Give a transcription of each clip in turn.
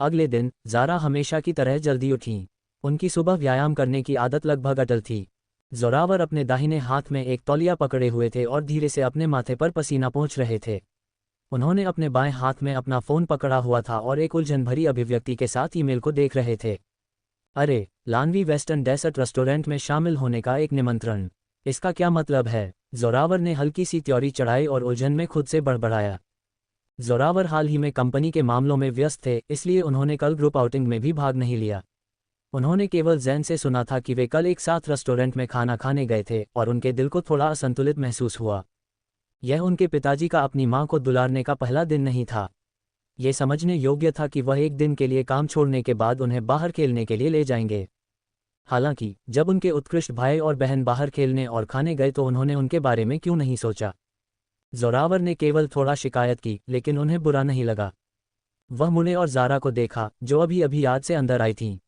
अगले दिन ज़ारा हमेशा की तरह जल्दी उठी। उनकी सुबह व्यायाम करने की आदत लगभग अटल थी। ज़ोरावर अपने दाहिने हाथ में एक तौलिया पकड़े हुए थे और धीरे से अपने माथे पर पसीना पोंछ रहे थे। उन्होंने अपने बाएं हाथ में अपना फ़ोन पकड़ा हुआ था और एक उलझन भरी अभिव्यक्ति के साथ ईमेल को देख रहे थे। अरे, लानवी वेस्टर्न डेसर्ट रेस्टोरेंट में शामिल होने का एक निमंत्रण। इसका क्या मतलब है? ज़ोरावर ने हल्की सी त्योरी चढ़ाई और उलझन में खुद से बड़बड़ाया। ज़ोरावर हाल ही में कंपनी के मामलों में व्यस्त थे, इसलिए उन्होंने कल ग्रुप आउटिंग में भी भाग नहीं लिया। उन्होंने केवल जैन से सुना था कि वे कल एक साथ रेस्टोरेंट में खाना खाने गए थे और उनके दिल को थोड़ा असंतुलित महसूस हुआ। यह उनके पिताजी का अपनी मां को दुलारने का पहला दिन नहीं था। ये समझने योग्य था कि वह एक दिन के लिए काम छोड़ने के बाद उन्हें बाहर खेलने के लिए ले जाएंगे। हालांकि जब उनके उत्कृष्ट भाई और बहन बाहर खेलने और खाने गए तो उन्होंने उनके बारे में क्यों नहीं सोचा। ज़ोरावर ने केवल थोड़ा शिकायत की, लेकिन उन्हें बुरा नहीं लगा। वह मुड़े और ज़ारा को देखा, जो अभी अभी याद से अंदर आई थीं।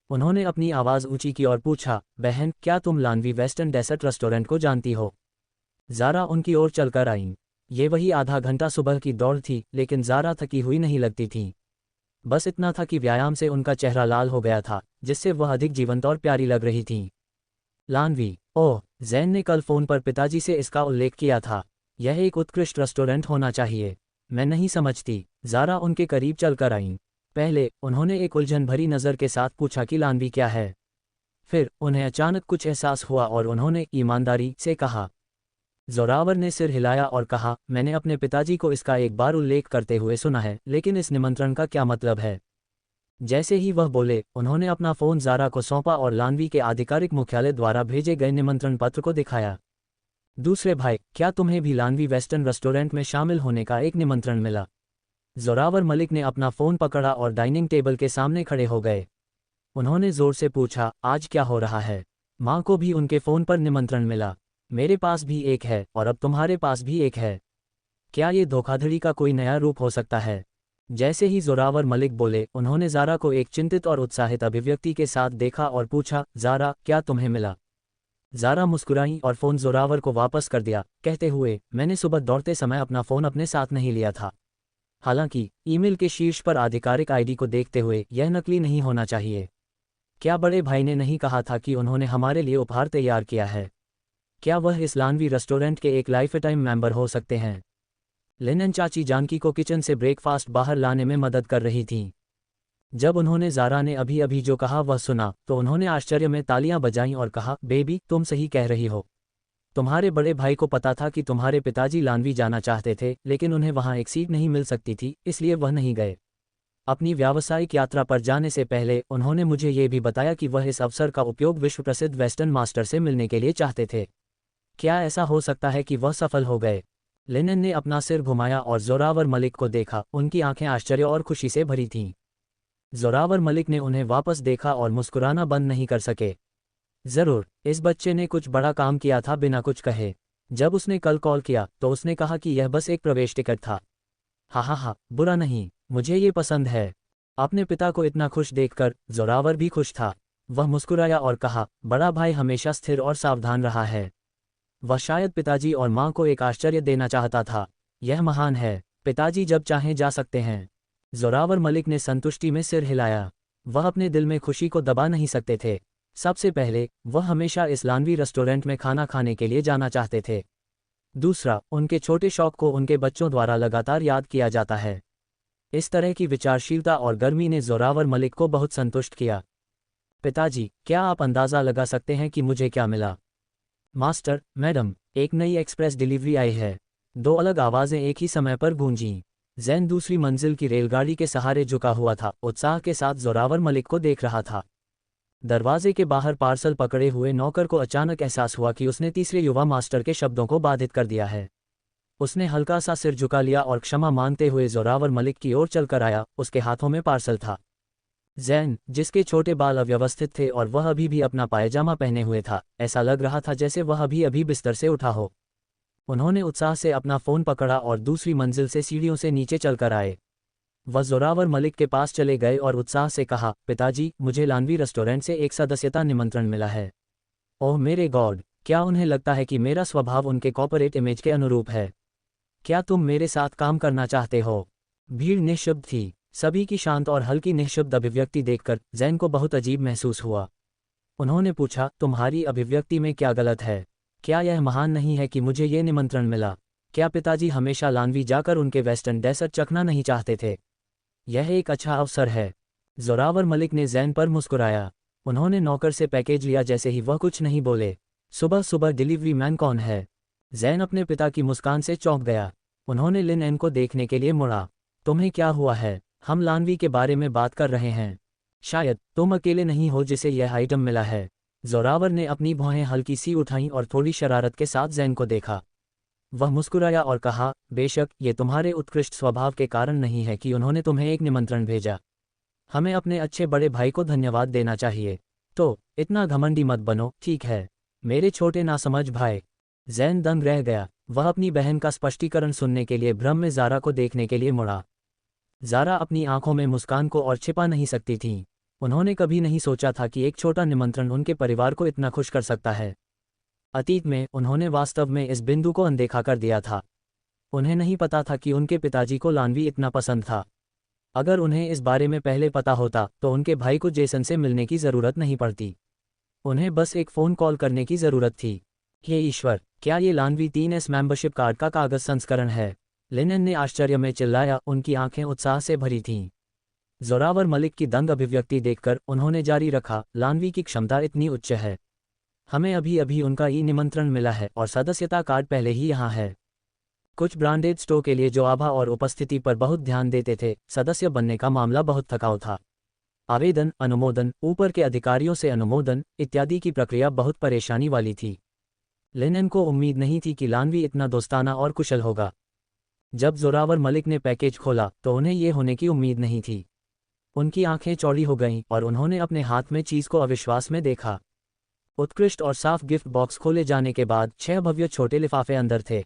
उन्होंने अपनी आवाज़ ऊंची की और पूछा, बहन, क्या तुम लानवी वेस्टर्न डेसर्ट रेस्टोरेंट को जानती हो? ज़ारा उनकी ओर चलकर आईं। ये वही आधा घंटा सुबह की दौड़ थी, लेकिन ज़ारा थकी हुई नहीं लगती थी। बस इतना था कि व्यायाम से उनका चेहरा लाल हो गया था, जिससे वह अधिक जीवंत और प्यारी लग रही थीं। लानवी, ओह, जैन ने कल फ़ोन पर पिताजी से इसका उल्लेख किया था। यह एक उत्कृष्ट रेस्टोरेंट होना चाहिए। मैं नहीं समझती। ज़ारा उनके करीब चलकर आईं। पहले उन्होंने एक उलझन भरी नज़र के साथ पूछा कि लानवी क्या है। फिर उन्हें अचानक कुछ एहसास हुआ और उन्होंने ईमानदारी से कहा। ज़ोरावर ने सिर हिलाया और कहा, मैंने अपने पिताजी को इसका एक बार उल्लेख करते हुए सुना है, लेकिन इस निमंत्रण का क्या मतलब है? जैसे ही वह बोले, उन्होंने अपना फ़ोन ज़ारा को सौंपा और लानवी के आधिकारिक मुख्यालय द्वारा भेजे गए निमंत्रण पत्र को दिखाया। दूसरे भाई, क्या तुम्हें भी लानवी वेस्टर्न रेस्टोरेंट में शामिल होने का एक निमंत्रण मिला? ज़ोरावर मलिक ने अपना फ़ोन पकड़ा और डाइनिंग टेबल के सामने खड़े हो गए। उन्होंने ज़ोर से पूछा, आज क्या हो रहा है? माँ को भी उनके फ़ोन पर निमंत्रण मिला। मेरे पास भी एक है और अब तुम्हारे पास भी एक है। क्या ये धोखाधड़ी का कोई नया रूप हो सकता है? जैसे ही ज़ोरावर मलिक बोले, उन्होंने ज़ारा को एक चिंतित और उत्साहित अभिव्यक्ति के साथ देखा और पूछा, ज़ारा, क्या तुम्हें मिला? ज़ारा मुस्कुराई और फ़ोन ज़ोरावर को वापस कर दिया, कहते हुए, मैंने सुबह दौड़ते समय अपना फ़ोन अपने साथ नहीं लिया था। हालांकि ईमेल के शीर्ष पर आधिकारिक आईडी को देखते हुए यह नकली नहीं होना चाहिए। क्या बड़े भाई ने नहीं कहा था कि उन्होंने हमारे लिए उपहार तैयार किया है? क्या वह इस लानवी रेस्टोरेंट के एक लाइफ टाइम मेंबर हो सकते हैं? लेनन चाची जानकी को किचन से ब्रेकफास्ट बाहर लाने में मदद कर रही थीं। जब उन्होंने ज़ारा ने अभी अभी जो कहा वह सुना, तो उन्होंने आश्चर्य में तालियां बजाईं और कहा, बेबी, तुम सही कह रही हो। तुम्हारे बड़े भाई को पता था कि तुम्हारे पिताजी लानवी जाना चाहते थे, लेकिन उन्हें वहां एक सीट नहीं मिल सकती थी, इसलिए वह नहीं गए। अपनी व्यावसायिक यात्रा पर जाने से पहले उन्होंने मुझे ये भी बताया कि वह इस अवसर का उपयोग विश्व प्रसिद्ध वेस्टर्न मास्टर से मिलने के लिए चाहते थे। क्या ऐसा हो सकता है कि वह सफल हो गए? लेनिन ने अपना सिर घुमाया और ज़ोरावर मलिक को देखा, उनकी आंखें आश्चर्य और खुशी से भरी थीं। ज़ोरावर मलिक ने उन्हें वापस देखा और मुस्कुराना बंद नहीं कर सके। ज़रूर, इस बच्चे ने कुछ बड़ा काम किया था बिना कुछ कहे। जब उसने कल कॉल किया तो उसने कहा कि यह बस एक प्रवेश टिकट था। हा, बुरा नहीं, मुझे ये पसंद है। अपने पिता को इतना खुश देखकर ज़ोरावर भी खुश था। वह मुस्कुराया और कहा, बड़ा भाई हमेशा स्थिर और सावधान रहा है। वह शायद पिताजी और माँ को एक आश्चर्य देना चाहता था। यह महान है। पिताजी जब चाहें जा सकते हैं। ज़ोरावर मलिक ने संतुष्टि में सिर हिलाया। वह अपने दिल में खुशी को दबा नहीं सकते थे। सबसे पहले, वह हमेशा इस लानवी रेस्टोरेंट में खाना खाने के लिए जाना चाहते थे। दूसरा, उनके छोटे शौक को उनके बच्चों द्वारा लगातार याद किया जाता है। इस तरह की विचारशीलता और गर्मी ने ज़ोरावर मलिक को बहुत संतुष्ट किया। पिताजी, क्या आप अंदाज़ा लगा सकते हैं कि मुझे क्या मिला? मास्टर, मैडम, एक नई एक्सप्रेस डिलीवरी आई है। दो अलग आवाज़ें एक ही समय पर गूंजीं। जैन दूसरी मंजिल की रेलगाड़ी के सहारे झुका हुआ था, उत्साह के साथ ज़ोरावर मलिक को देख रहा था। दरवाजे के बाहर पार्सल पकड़े हुए नौकर को अचानक एहसास हुआ कि उसने तीसरे युवा मास्टर के शब्दों को बाधित कर दिया है। उसने हल्का सा सिर झुका लिया और क्षमा मांगते हुए ज़ोरावर मलिक की ओर चलकर आया। उसके हाथों में पार्सल था। जैन, जिसके छोटे बाल अव्यवस्थित थे और वह अभी भी अपना पायजामा पहने हुए था, ऐसा लग रहा था जैसे वह अभी अभी बिस्तर से उठा हो। उन्होंने उत्साह से अपना फ़ोन पकड़ा और दूसरी मंजिल से सीढ़ियों से नीचे चलकर आए। वह ज़ोरावर मलिक के पास चले गए और उत्साह से कहा, पिताजी, मुझे लानवी रेस्टोरेंट से एक सदस्यता निमंत्रण मिला है। ओह मेरे गॉड, क्या उन्हें लगता है कि मेरा स्वभाव उनके कॉर्पोरेट इमेज के अनुरूप है? क्या तुम मेरे साथ काम करना चाहते हो? भीड़ निःशब्द थी। सभी की शांत और हल्की निःशब्द अभिव्यक्ति देखकर जैन को बहुत अजीब महसूस हुआ। उन्होंने पूछा, तुम्हारी अभिव्यक्ति में क्या गलत है? क्या यह महान नहीं है कि मुझे ये निमंत्रण मिला? क्या पिताजी हमेशा लानवी जाकर उनके वेस्टर्न डेसर्ट चखना नहीं चाहते थे? यह एक अच्छा अवसर है। जोरावर मलिक ने जैन पर मुस्कुराया। उन्होंने नौकर से पैकेज लिया जैसे ही वह कुछ नहीं बोले। सुबह सुबह डिलीवरी मैन कौन है? जैन अपने पिता की मुस्कान से चौंक गया। उन्होंने लिन एन को देखने के लिए मुड़ा। तुम्हें क्या हुआ है? हम लानवी के बारे में बात कर रहे हैं। शायद तुम अकेले नहीं हो जिसे यह आइटम मिला है। जोरावर ने अपनी भौहें हल्की सी उठाईं और थोड़ी शरारत के साथ जैन को देखा। वह मुस्कुराया और कहा, बेशक ये तुम्हारे उत्कृष्ट स्वभाव के कारण नहीं है कि उन्होंने तुम्हें एक निमंत्रण भेजा। हमें अपने अच्छे बड़े भाई को धन्यवाद देना चाहिए। तो इतना घमंडी मत बनो, ठीक है मेरे छोटे नासमझ भाई। जैन दंग रह गया। वह अपनी बहन का स्पष्टीकरण सुनने के लिए भ्रम में ज़ारा को देखने के लिए मुड़ा। ज़ारा अपनी आंखों में मुस्कान को और छिपा नहीं सकती थीं। उन्होंने कभी नहीं सोचा था कि एक छोटा निमंत्रण उनके परिवार को इतना खुश कर सकता है। अतीत में उन्होंने वास्तव में इस बिंदु को अनदेखा कर दिया था। उन्हें नहीं पता था कि उनके पिताजी को लानवी इतना पसंद था। अगर उन्हें इस बारे में पहले पता होता तो उनके भाई को जेसन से मिलने की ज़रूरत नहीं पड़ती। उन्हें बस एक फ़ोन कॉल करने की ज़रूरत थी। हे ईश्वर, क्या ये लानवी 3S मेंबरशिप कार्ड का कागज़ संस्करण है? लिनन ने आश्चर्य में चिल्लाया। उनकी आंखें उत्साह से भरी थीं। जोरावर मलिक की दंग अभिव्यक्ति देखकर उन्होंने जारी रखा, लानवी की क्षमता इतनी उच्च है। हमें अभी अभी उनका ई निमंत्रण मिला है और सदस्यता कार्ड पहले ही यहाँ है। कुछ ब्रांडेड स्टोर के लिए जो आभा और उपस्थिति पर बहुत ध्यान देते थे, सदस्य बनने का मामला बहुत थकाऊ था। आवेदन, अनुमोदन, ऊपर के अधिकारियों से अनुमोदन इत्यादि की प्रक्रिया बहुत परेशानी वाली थी। लिनन को उम्मीद नहीं थी कि लानवी इतना दोस्ताना और कुशल होगा। जब जोरावर मलिक ने पैकेज खोला तो उन्हें ये होने की उम्मीद नहीं थी। उनकी आंखें चौड़ी हो गईं और उन्होंने अपने हाथ में चीज़ को अविश्वास में देखा। उत्कृष्ट और साफ गिफ्ट बॉक्स खोले जाने के बाद 6 भव्य छोटे लिफाफे अंदर थे।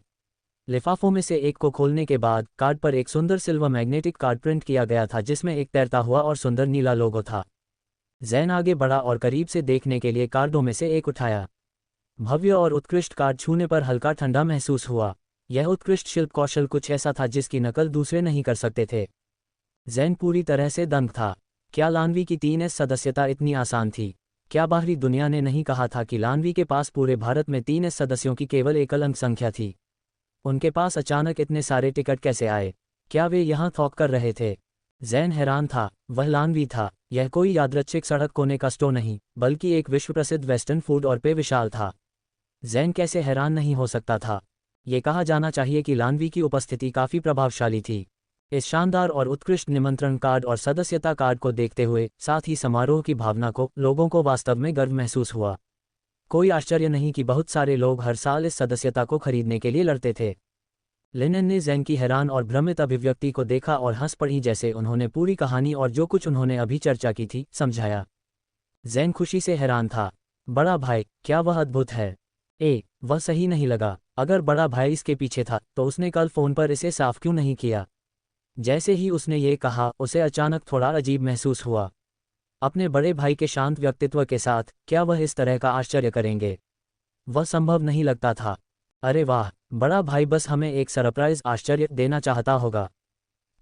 लिफाफों में से एक को खोलने के बाद कार्ड पर एक सुंदर सिल्वर मैग्नेटिक कार्ड प्रिंट किया गया था जिसमें एक तैरता हुआ और सुंदर नीला लोगो था। जैन आगे बढ़ा और करीब से देखने के लिए कार्डों में से एक उठाया। भव्य और उत्कृष्ट कार्ड छूने पर हल्का ठंडा महसूस हुआ। यह उत्कृष्ट शिल्प कौशल कुछ ऐसा था जिसकी नकल दूसरे नहीं कर सकते थे। जैन पूरी तरह से दंग था। क्या लानवी की 3S सदस्यता इतनी आसान थी? क्या बाहरी दुनिया ने नहीं कहा था कि लानवी के पास पूरे भारत में 3S सदस्यों की केवल एकल अंक संख्या थी? उनके पास अचानक इतने सारे टिकट कैसे आए? क्या वे यहाँ थोक कर रहे थे? जैन हैरान था। वह लानवी था। यह कोई यादृच्छिक सड़क कोने का स्टोर नहीं, बल्कि एक विश्व प्रसिद्ध वेस्टर्न फूड और पे विशाल था। जैन कैसे हैरान नहीं हो सकता था? ये कहा जाना चाहिए कि लानवी की उपस्थिति काफ़ी प्रभावशाली थी। इस शानदार और उत्कृष्ट निमंत्रण कार्ड और सदस्यता कार्ड को देखते हुए साथ ही समारोह की भावना को लोगों को वास्तव में गर्व महसूस हुआ। कोई आश्चर्य नहीं कि बहुत सारे लोग हर साल इस सदस्यता को खरीदने के लिए लड़ते थे। लिनन ने जैन की हैरान और भ्रमित अभिव्यक्ति को देखा और हंस पड़ी जैसे उन्होंने पूरी कहानी और जो कुछ उन्होंने अभी चर्चा की थी समझाया। जैन खुशी से हैरान था। बड़ा भाई, क्या वह अद्भुत है? वह सही नहीं लगा। अगर बड़ा भाई इसके पीछे था तो उसने कल फ़ोन पर इसे साफ क्यों नहीं किया? जैसे ही उसने ये कहा उसे अचानक थोड़ा अजीब महसूस हुआ। अपने बड़े भाई के शांत व्यक्तित्व के साथ क्या वह इस तरह का आश्चर्य करेंगे? वह संभव नहीं लगता था। अरे वाह, बड़ा भाई बस हमें एक सरप्राइज आश्चर्य देना चाहता होगा।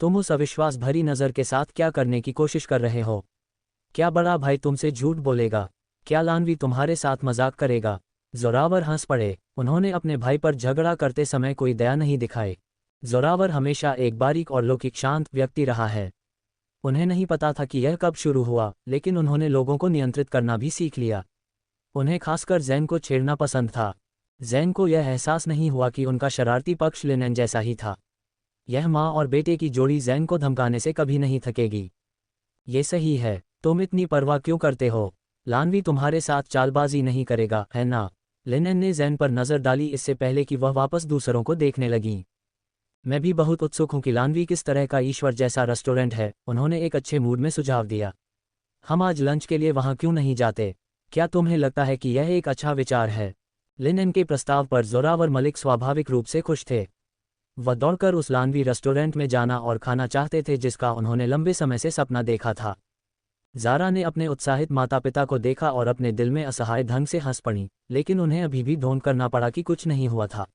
तुम उस अविश्वास भरी नज़र के साथ क्या करने की कोशिश कर रहे हो? क्या बड़ा भाई तुमसे झूठ बोलेगा? क्या लानवी तुम्हारे साथ मजाक करेगा? जोरावर हंस पड़े। उन्होंने अपने भाई पर झगड़ा करते समय कोई दया नहीं दिखाई। जोरावर हमेशा एक बारीक और लौकिक शांत व्यक्ति रहा है। उन्हें नहीं पता था कि यह कब शुरू हुआ, लेकिन उन्होंने लोगों को नियंत्रित करना भी सीख लिया। उन्हें खासकर जैन को छेड़ना पसंद था। जैन को यह एहसास नहीं हुआ कि उनका शरारती पक्ष लिनन जैसा ही था। यह माँ और बेटे की जोड़ी जैन को धमकाने से कभी नहीं थकेगी। ये सही है। तुम इतनी परवाह क्यों करते हो? लानवी तुम्हारे साथ चालबाजी नहीं करेगा, है ना? लिनन ने जैन पर नज़र डाली इससे पहले कि वह वापस दूसरों को देखने लगी। मैं भी बहुत उत्सुक हूं कि लानवी किस तरह का ईश्वर जैसा रेस्टोरेंट है। उन्होंने एक अच्छे मूड में सुझाव दिया। हम आज लंच के लिए वहां क्यों नहीं जाते? क्या तुम्हें लगता है कि यह एक अच्छा विचार है? लिनन के प्रस्ताव पर जोरावर मलिक स्वाभाविक रूप से खुश थे। वह दौड़कर उस लानवी रेस्टोरेंट में जाना और खाना चाहते थे जिसका उन्होंने लंबे समय से सपना देखा था। ज़ारा ने अपने उत्साहित माता पिता को देखा और अपने दिल में असहाय ढंग से हंस पड़ी, लेकिन उन्हें अभी भी ढोंग करना पड़ा कि कुछ नहीं हुआ था।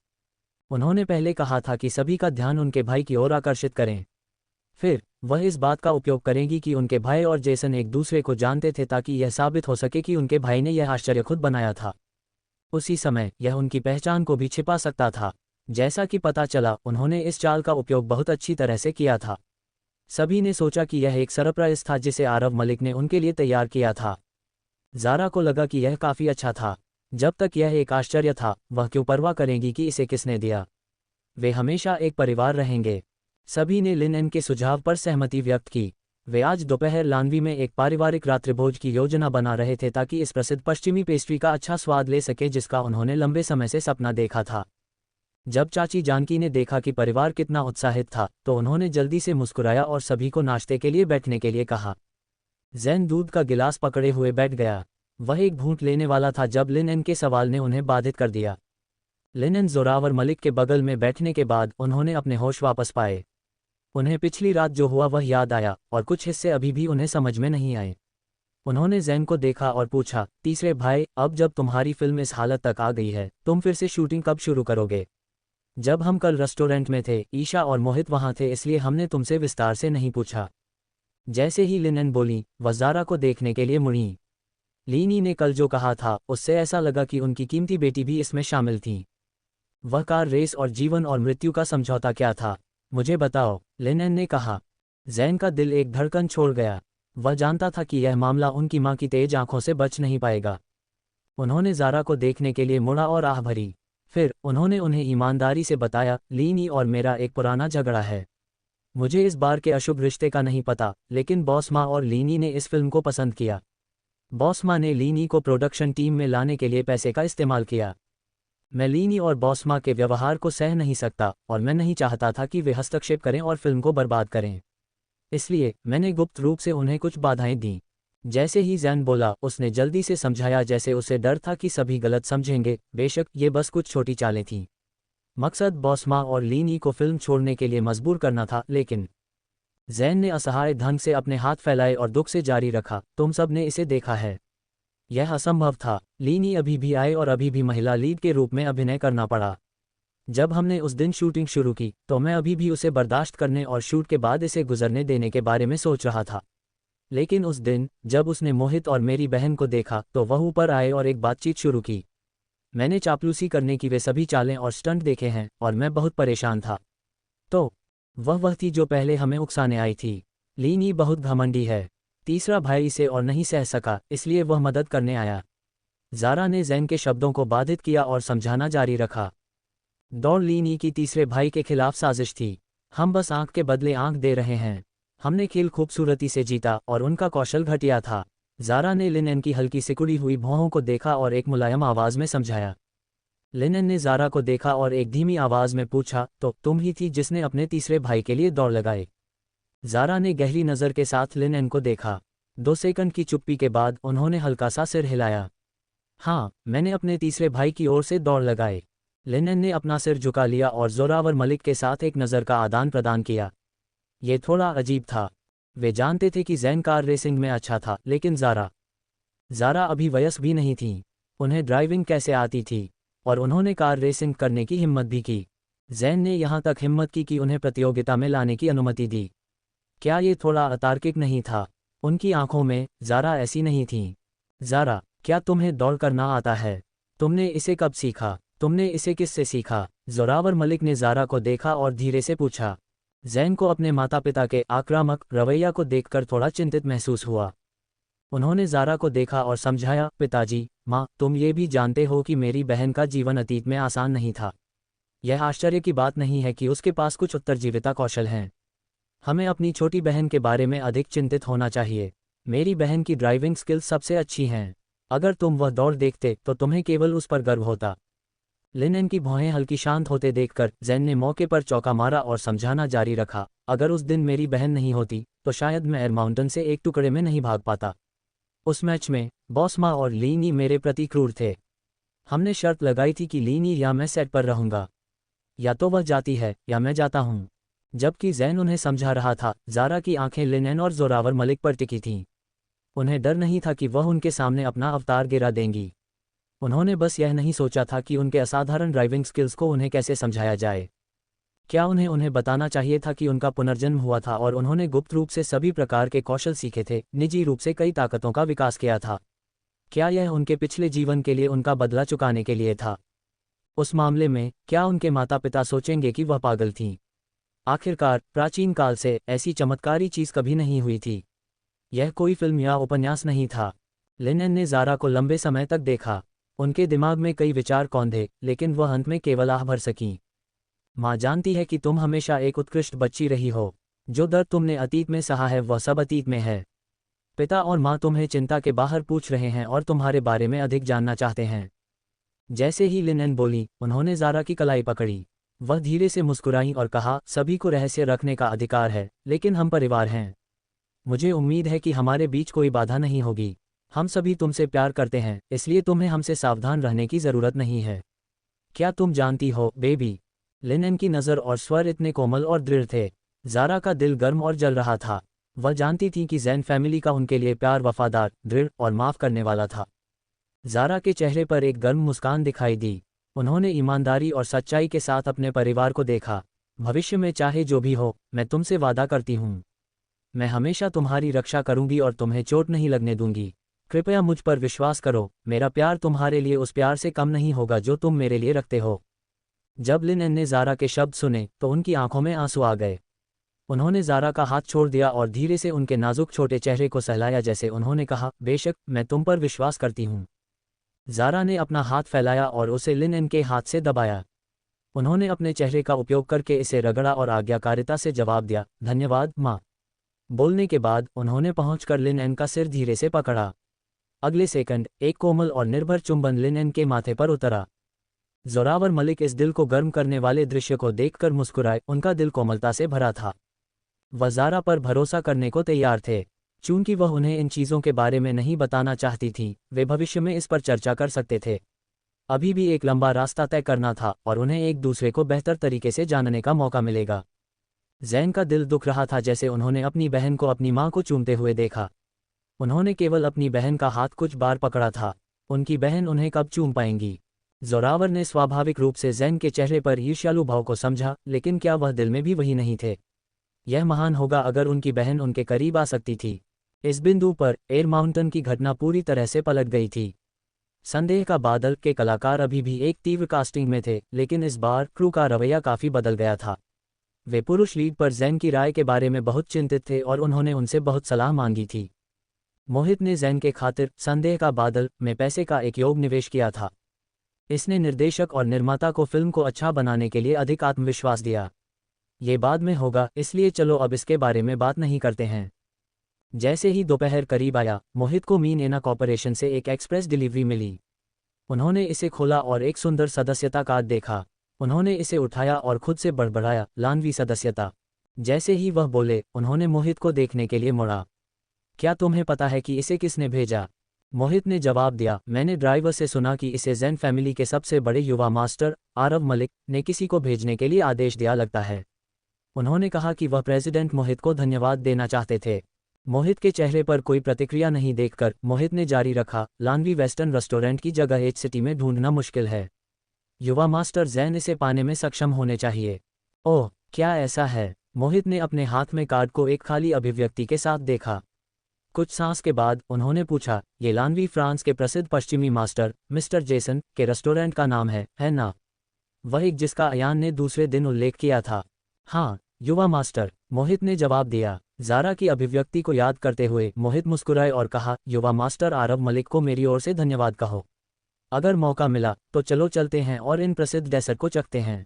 उन्होंने पहले कहा था कि सभी का ध्यान उनके भाई की ओर आकर्षित करें। फिर वह इस बात का उपयोग करेंगी कि उनके भाई और जेसन एक दूसरे को जानते थे ताकि यह साबित हो सके कि उनके भाई ने यह आश्चर्य खुद बनाया था। उसी समय यह उनकी पहचान को भी छिपा सकता था। जैसा कि पता चला, उन्होंने इस चाल का उपयोग बहुत अच्छी तरह से किया था। सभी ने सोचा कि यह एक सरप्राइज था जिसे आरव मलिक ने उनके लिए तैयार किया था। ज़ारा को लगा कि यह काफ़ी अच्छा था। जब तक यह एक आश्चर्य था, वह क्यों परवाह करेंगी कि इसे किसने दिया। वे हमेशा एक परिवार रहेंगे। सभी ने लिन एन के सुझाव पर सहमति व्यक्त की। वे आज दोपहर लानवी में एक पारिवारिक रात्रिभोज की योजना बना रहे थे ताकि इस प्रसिद्ध पश्चिमी पेस्ट्री का अच्छा स्वाद ले सके जिसका उन्होंने लंबे समय से सपना देखा था। जब चाची जानकी ने देखा कि परिवार कितना उत्साहित था, तो उन्होंने जल्दी से मुस्कुराया और सभी को नाश्ते के लिए बैठने के लिए कहा। जैन दूध का गिलास पकड़े हुए बैठ गया। वह एक घूंट लेने वाला था जब लिन एन के सवाल ने उन्हें बाधित कर दिया। लिन एन जोरावर मलिक के बगल में बैठने के बाद उन्होंने अपने होश वापस पाए। उन्हें पिछली रात जो हुआ वह याद आया और कुछ हिस्से अभी भी उन्हें समझ में नहीं आए। उन्होंने जैन को देखा और पूछा, तीसरे भाई, अब जब तुम्हारी फिल्म इस हालत तक आ गई है, तुम फिर से शूटिंग कब शुरू करोगे? जब हम कल रेस्टोरेंट में थे, ईशा और मोहित वहां थे, इसलिए हमने तुमसे विस्तार से नहीं पूछा। जैसे ही लिनन बोली, वह ज़ारा को देखने के लिए मुड़ी। लीनी ने कल जो कहा था, उससे ऐसा लगा कि उनकी कीमती बेटी भी इसमें शामिल थी। वह कार रेस और जीवन और मृत्यु का समझौता क्या था? मुझे बताओ, लिनन ने कहा। जैन का दिल एक धड़कन छोड़ गया। वह जानता था कि यह मामला उनकी मां की तेज आंखों से बच नहीं पाएगा। उन्होंने ज़ारा को देखने के लिए मुड़ा और आह भरी। फिर उन्होंने उन्हें ईमानदारी से बताया, लीनी और मेरा एक पुराना झगड़ा है। मुझे इस बार के अशुभ रिश्ते का नहीं पता, लेकिन बॉस माँ और लीनी ने इस फिल्म को पसंद किया। बॉस माँ ने लीनी को प्रोडक्शन टीम में लाने के लिए पैसे का इस्तेमाल किया। मैं लीनी और बॉस माँ के व्यवहार को सह नहीं सकता और मैं नहीं चाहता था कि वे हस्तक्षेप करें और फिल्म को बर्बाद करें। इसलिए मैंने गुप्त रूप से उन्हें कुछ बाधाएं दीं। जैसे ही जैन बोला, उसने जल्दी से समझाया जैसे उसे डर था कि सभी गलत समझेंगे। बेशक ये बस कुछ छोटी चालें थीं। मकसद बॉस माँ और लीनी को फिल्म छोड़ने के लिए मजबूर करना था, लेकिन जैन ने असहाय ढंग से अपने हाथ फैलाए और दुख से जारी रखा, तुम सब ने इसे देखा है। यह असंभव था। लीनी अभी भी आए और अभी भी महिला लीड के रूप में अभिनय करना पड़ा। जब हमने उस दिन शूटिंग शुरू की, तो मैं अभी भी उसे बर्दाश्त करने और शूट के बाद इसे गुजरने देने के बारे में सोच रहा था। लेकिन उस दिन जब उसने मोहित और मेरी बहन को देखा, तो वह ऊपर आए और एक बातचीत शुरू की। मैंने चापलूसी करने की वे सभी चालें और स्टंट देखे हैं और मैं बहुत परेशान था। तो वह थी जो पहले हमें उकसाने आई थी। लीनी बहुत घमंडी है। तीसरा भाई इसे और नहीं सह सका, इसलिए वह मदद करने आया। ज़ारा ने जैन के शब्दों को बाधित किया और समझाना जारी रखा। दौड़ लीनी की तीसरे भाई के खिलाफ साजिश थी। हम बस आंख के बदले आंख दे रहे हैं। हमने खेल खूबसूरती से जीता और उनका कौशल घटिया था। ज़ारा ने लिनन की हल्की सिकुड़ी हुई भौहों को देखा और एक मुलायम आवाज़ में समझाया। लिनन ने ज़ारा को देखा और एक धीमी आवाज़ में पूछा, तो तुम ही थी जिसने अपने तीसरे भाई के लिए दौड़ लगाई? ज़ारा ने गहरी नज़र के साथ लिनन को देखा। 2 सेकंड की चुप्पी के बाद उन्होंने हल्का सा सिर हिलाया। हाँ, मैंने अपने तीसरे भाई की ओर से दौड़ लगाई। लिनन ने अपना सिर झुका लिया और जोरावर मलिक के साथ एक नज़र का आदान प्रदान किया। ये थोड़ा अजीब था। वे जानते थे कि जैन कार रेसिंग में अच्छा था, लेकिन ज़ारा अभी वयस्क भी नहीं थी। उन्हें ड्राइविंग कैसे आती थी, और उन्होंने कार रेसिंग करने की हिम्मत भी की। जैन ने यहाँ तक हिम्मत की कि उन्हें प्रतियोगिता में लाने की अनुमति दी। क्या ये थोड़ा अतार्किक नहीं था? उनकी आंखों में ज़ारा ऐसी नहीं थी। ज़ारा, क्या तुम्हें दौड़ करना आता है? तुमने इसे कब सीखा? तुमने इसे किससे सीखा? जोरावर मलिक ने ज़ारा को देखा और धीरे से पूछा। जैन को अपने माता पिता के आक्रामक रवैया को देखकर थोड़ा चिंतित महसूस हुआ। उन्होंने ज़ारा को देखा और समझाया, पिताजी, माँ, तुम ये भी जानते हो कि मेरी बहन का जीवन अतीत में आसान नहीं था। यह आश्चर्य की बात नहीं है कि उसके पास कुछ उत्तरजीविता कौशल हैं। हमें अपनी छोटी बहन के बारे में अधिक चिंतित होना चाहिए। मेरी बहन की ड्राइविंग स्किल्स सबसे अच्छी हैं। अगर तुम वह दौड़ देखते तो तुम्हें केवल उस पर गर्व होता। लिनन की भौहें हल्की शांत होते देखकर जैन ने मौके पर चौका मारा और समझाना जारी रखा, अगर उस दिन मेरी बहन नहीं होती तो शायद मैं एयर माउंटेन से एक टुकड़े में नहीं भाग पाता। उस मैच में बॉस माँ और लीनी मेरे प्रति क्रूर थे। हमने शर्त लगाई थी कि लीनी या मैं सेट पर रहूंगा। या तो वह जाती है या मैं जाता हूँ। जबकि जैन उन्हें समझा रहा था, ज़ारा की आंखें लिनन और जोरावर मलिक पर टिकी थीं। उन्हें डर नहीं था कि वह उनके सामने अपना अवतार गिरा देंगी। उन्होंने बस यह नहीं सोचा था कि उनके असाधारण ड्राइविंग स्किल्स को उन्हें कैसे समझाया जाए। क्या उन्हें उन्हें बताना चाहिए था कि उनका पुनर्जन्म हुआ था और उन्होंने गुप्त रूप से सभी प्रकार के कौशल सीखे थे, निजी रूप से कई ताकतों का विकास किया था? क्या यह उनके पिछले जीवन के लिए उनका बदला चुकाने के लिए था? उस मामले में क्या उनके माता पिता सोचेंगे कि वह पागल थीं? आखिरकार प्राचीन काल से ऐसी चमत्कारी चीज कभी नहीं हुई थी। यह कोई फिल्म या उपन्यास नहीं था। लिनेन ने ज़ारा को लंबे समय तक देखा। उनके दिमाग में कई विचार कौंधे, लेकिन वह अंत में केवल आह भर सकीं। माँ जानती है कि तुम हमेशा एक उत्कृष्ट बच्ची रही हो। जो दर्द तुमने अतीत में सहा है वह सब अतीत में है। पिता और माँ तुम्हें चिंता के बाहर पूछ रहे हैं और तुम्हारे बारे में अधिक जानना चाहते हैं। जैसे ही लिनेन बोली, उन्होंने ज़ारा की कलाई पकड़ी। वह धीरे से मुस्कुराई और कहा, सभी को रहस्य रखने का अधिकार है, लेकिन हम परिवार हैं। मुझे उम्मीद है कि हमारे बीच कोई बाधा नहीं होगी। हम सभी तुमसे प्यार करते हैं, इसलिए तुम्हें हमसे सावधान रहने की ज़रूरत नहीं है। क्या तुम जानती हो, बेबी? लिनेन की नज़र और स्वर इतने कोमल और दृढ़ थे। ज़ारा का दिल गर्म और जल रहा था। वह जानती थी कि जैन फैमिली का उनके लिए प्यार वफादार, दृढ़ और माफ़ करने वाला था। ज़ारा के चेहरे पर एक गर्म मुस्कान दिखाई दी। उन्होंने ईमानदारी और सच्चाई के साथ अपने परिवार को देखा। भविष्य में चाहे जो भी हो, मैं तुमसे वादा करती हूँ। मैं हमेशा तुम्हारी रक्षा करूंगी और तुम्हें चोट नहीं लगने दूंगी। कृपया मुझ पर विश्वास करो, मेरा प्यार तुम्हारे लिए उस प्यार से कम नहीं होगा जो तुम मेरे लिए रखते हो। जब लिनेन ने ज़ारा के शब्द सुने तो उनकी आंखों में आंसू आ गए। उन्होंने ज़ारा का हाथ छोड़ दिया और धीरे से उनके नाजुक छोटे चेहरे को सहलाया, जैसे उन्होंने कहा, बेशक, मैं तुम पर विश्वास करती हूँ। ज़ारा ने अपना हाथ फैलाया और उसे लिनेन के हाथ से दबाया। उन्होंने अपने चेहरे का उपयोग करके इसे रगड़ा और आज्ञाकारिता से जवाब दिया, धन्यवाद माँ। बोलने के बाद उन्होंने पहुंचकर लिनेन का सिर धीरे से पकड़ा। अगले सेकंड एक कोमल और निर्भर चुंबन लिनेन के माथे पर उतरा। जोरावर मलिक इस दिल को गर्म करने वाले दृश्य को देखकर मुस्कुराए। उनका दिल कोमलता से भरा था। वह ज़ारा पर भरोसा करने को तैयार थे। चूंकि वह उन्हें इन चीज़ों के बारे में नहीं बताना चाहती थी, वे भविष्य में इस पर चर्चा कर सकते थे। अभी भी एक लंबा रास्ता तय करना था और उन्हें एक दूसरे को बेहतर तरीके से जानने का मौका मिलेगा। जैन का दिल दुख रहा था जैसे उन्होंने अपनी बहन को अपनी मां को चूमते हुए देखा। उन्होंने केवल अपनी बहन का हाथ कुछ बार पकड़ा था। उनकी बहन उन्हें कब चूम पाएंगी? जोरावर ने स्वाभाविक रूप से जैन के चेहरे पर ईर्ष्यालु भाव को समझा, लेकिन क्या वह दिल में भी वही नहीं थे? यह महान होगा अगर उनकी बहन उनके करीब आ सकती थी। इस बिंदु पर एयर माउंटेन की घटना पूरी तरह से पलट गई थी। संदेह का बादल के कलाकार अभी भी एक तीव्र कास्टिंग में थे, लेकिन इस बार क्रू का रवैया काफी बदल गया था। वे पुरुष लीड पर जैन की राय के बारे में बहुत चिंतित थे और उन्होंने उनसे बहुत सलाह मांगी थी। मोहित ने जैन के खातिर संदेह का बादल में पैसे का एक योग निवेश किया था। इसने निर्देशक और निर्माता को फिल्म को अच्छा बनाने के लिए अधिक आत्मविश्वास दिया। ये बाद में होगा, इसलिए चलो अब इसके बारे में बात नहीं करते हैं। जैसे ही दोपहर करीब आया, मोहित को मीन एना कॉर्पोरेशन से एक एक्सप्रेस डिलीवरी मिली। उन्होंने इसे खोला और एक सुंदर सदस्यता कार्ड देखा। उन्होंने इसे उठाया और खुद से बड़बड़ाया, लानवी सदस्यता। जैसे ही वह बोले, उन्होंने मोहित को देखने के लिए मुड़ा। क्या तुम्हें पता है कि इसे किसने भेजा? मोहित ने जवाब दिया, मैंने ड्राइवर से सुना कि इसे जैन फैमिली के सबसे बड़े युवा मास्टर आरव मलिक ने किसी को भेजने के लिए आदेश दिया लगता है। उन्होंने कहा कि वह प्रेसिडेंट मोहित को धन्यवाद देना चाहते थे। मोहित के चेहरे पर कोई प्रतिक्रिया नहीं देखकर मोहित ने जारी रखा, लानवी वेस्टर्न रेस्टोरेंट की जगह एच सिटी में ढूंढना मुश्किल है। युवा मास्टर जैन इसे पाने में सक्षम होने चाहिए। ओह, क्या ऐसा है? मोहित ने अपने हाथ में कार्ड को एक खाली अभिव्यक्ति के साथ देखा। कुछ सांस के बाद उन्होंने पूछा, ये लानवी फ्रांस के प्रसिद्ध पश्चिमी मास्टर मिस्टर जेसन के रेस्टोरेंट का नाम है ना? वह एक जिसका अयान ने दूसरे दिन उल्लेख किया था। हाँ, युवा मास्टर, मोहित ने जवाब दिया। ज़ारा की अभिव्यक्ति को याद करते हुए मोहित मुस्कुराए और कहा, युवा मास्टर आरव मलिक को मेरी ओर से धन्यवाद कहो। अगर मौका मिला तो चलो चलते हैं और इन प्रसिद्ध डेसर्ट को चखते हैं।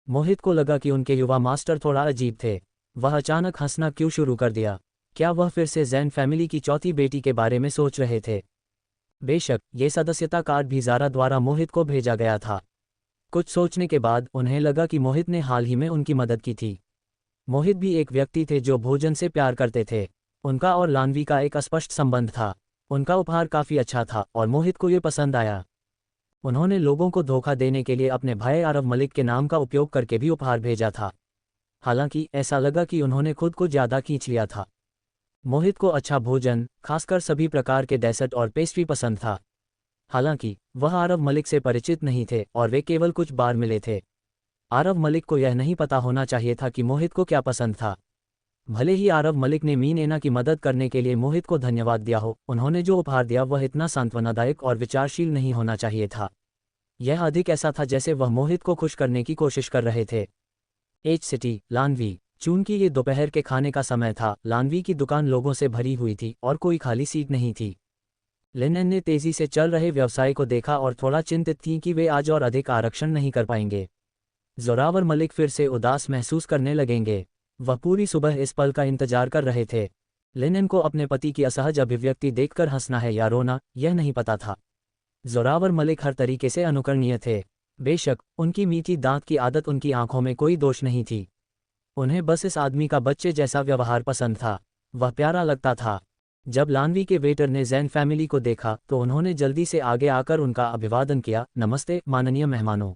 मोहित को लगा कि उनके युवा मास्टर थोड़ा अजीब थे। वह अचानक हंसना क्यों शुरू कर दिया? क्या वह फिर से जैन फैमिली की चौथी बेटी के बारे में सोच रहे थे? बेशक, ये सदस्यता कार्ड भी ज़ारा द्वारा मोहित को भेजा गया था। कुछ सोचने के बाद उन्हें लगा कि मोहित ने हाल ही में उनकी मदद की थी। मोहित भी एक व्यक्ति थे जो भोजन से प्यार करते थे। उनका और लानवी का एक अस्पष्ट संबंध था। उनका उपहार काफी अच्छा था और मोहित को ये पसंद आया। उन्होंने लोगों को धोखा देने के लिए अपने भाई आरव मलिक के नाम का उपयोग करके भी उपहार भेजा था। हालांकि ऐसा लगा कि उन्होंने खुद को ज्यादा खींच लिया था। मोहित को अच्छा भोजन, खासकर सभी प्रकार के डेसर्ट और पेस्ट्री पसंद था। हालांकि वह आरव मलिक से परिचित नहीं थे और वे केवल कुछ बार मिले थे। आरव मलिक को यह नहीं पता होना चाहिए था कि मोहित को क्या पसंद था। भले ही आरव मलिक ने मीनैना की मदद करने के लिए मोहित को धन्यवाद दिया हो, उन्होंने जो उपहार दिया वह इतना सांत्वनादायक और विचारशील नहीं होना चाहिए था। यह अधिक ऐसा था जैसे वह मोहित को खुश करने की कोशिश कर रहे थे। एच सिटी, लानवी। चूंकि ये दोपहर के खाने का समय था, लानवी की दुकान लोगों से भरी हुई थी और कोई खाली सीट नहीं थी। लिनन ने तेजी से चल रहे व्यवसाय को देखा और थोड़ा चिंतित थी कि वे आज और अधिक आरक्षण नहीं कर पाएंगे। जोरावर मलिक फिर से उदास महसूस करने लगेंगे। वह पूरी सुबह इस पल का इंतजार कर रहे थे। लिनन को अपने पति की असहज अभिव्यक्ति देखकर हंसना है या रोना, यह नहीं पता था। जोरावर मलिक हर तरीके से अनुकरणीय थे। बेशक उनकी मीठी दांत की आदत, उनकी आंखों में कोई दोष नहीं थी। उन्हें बस इस आदमी का बच्चे जैसा व्यवहार पसंद था। वह प्यारा लगता था। जब लानवी के वेटर ने जैन फैमिली को देखा तो उन्होंने जल्दी से आगे आकर उनका अभिवादन किया। नमस्ते माननीय मेहमानों,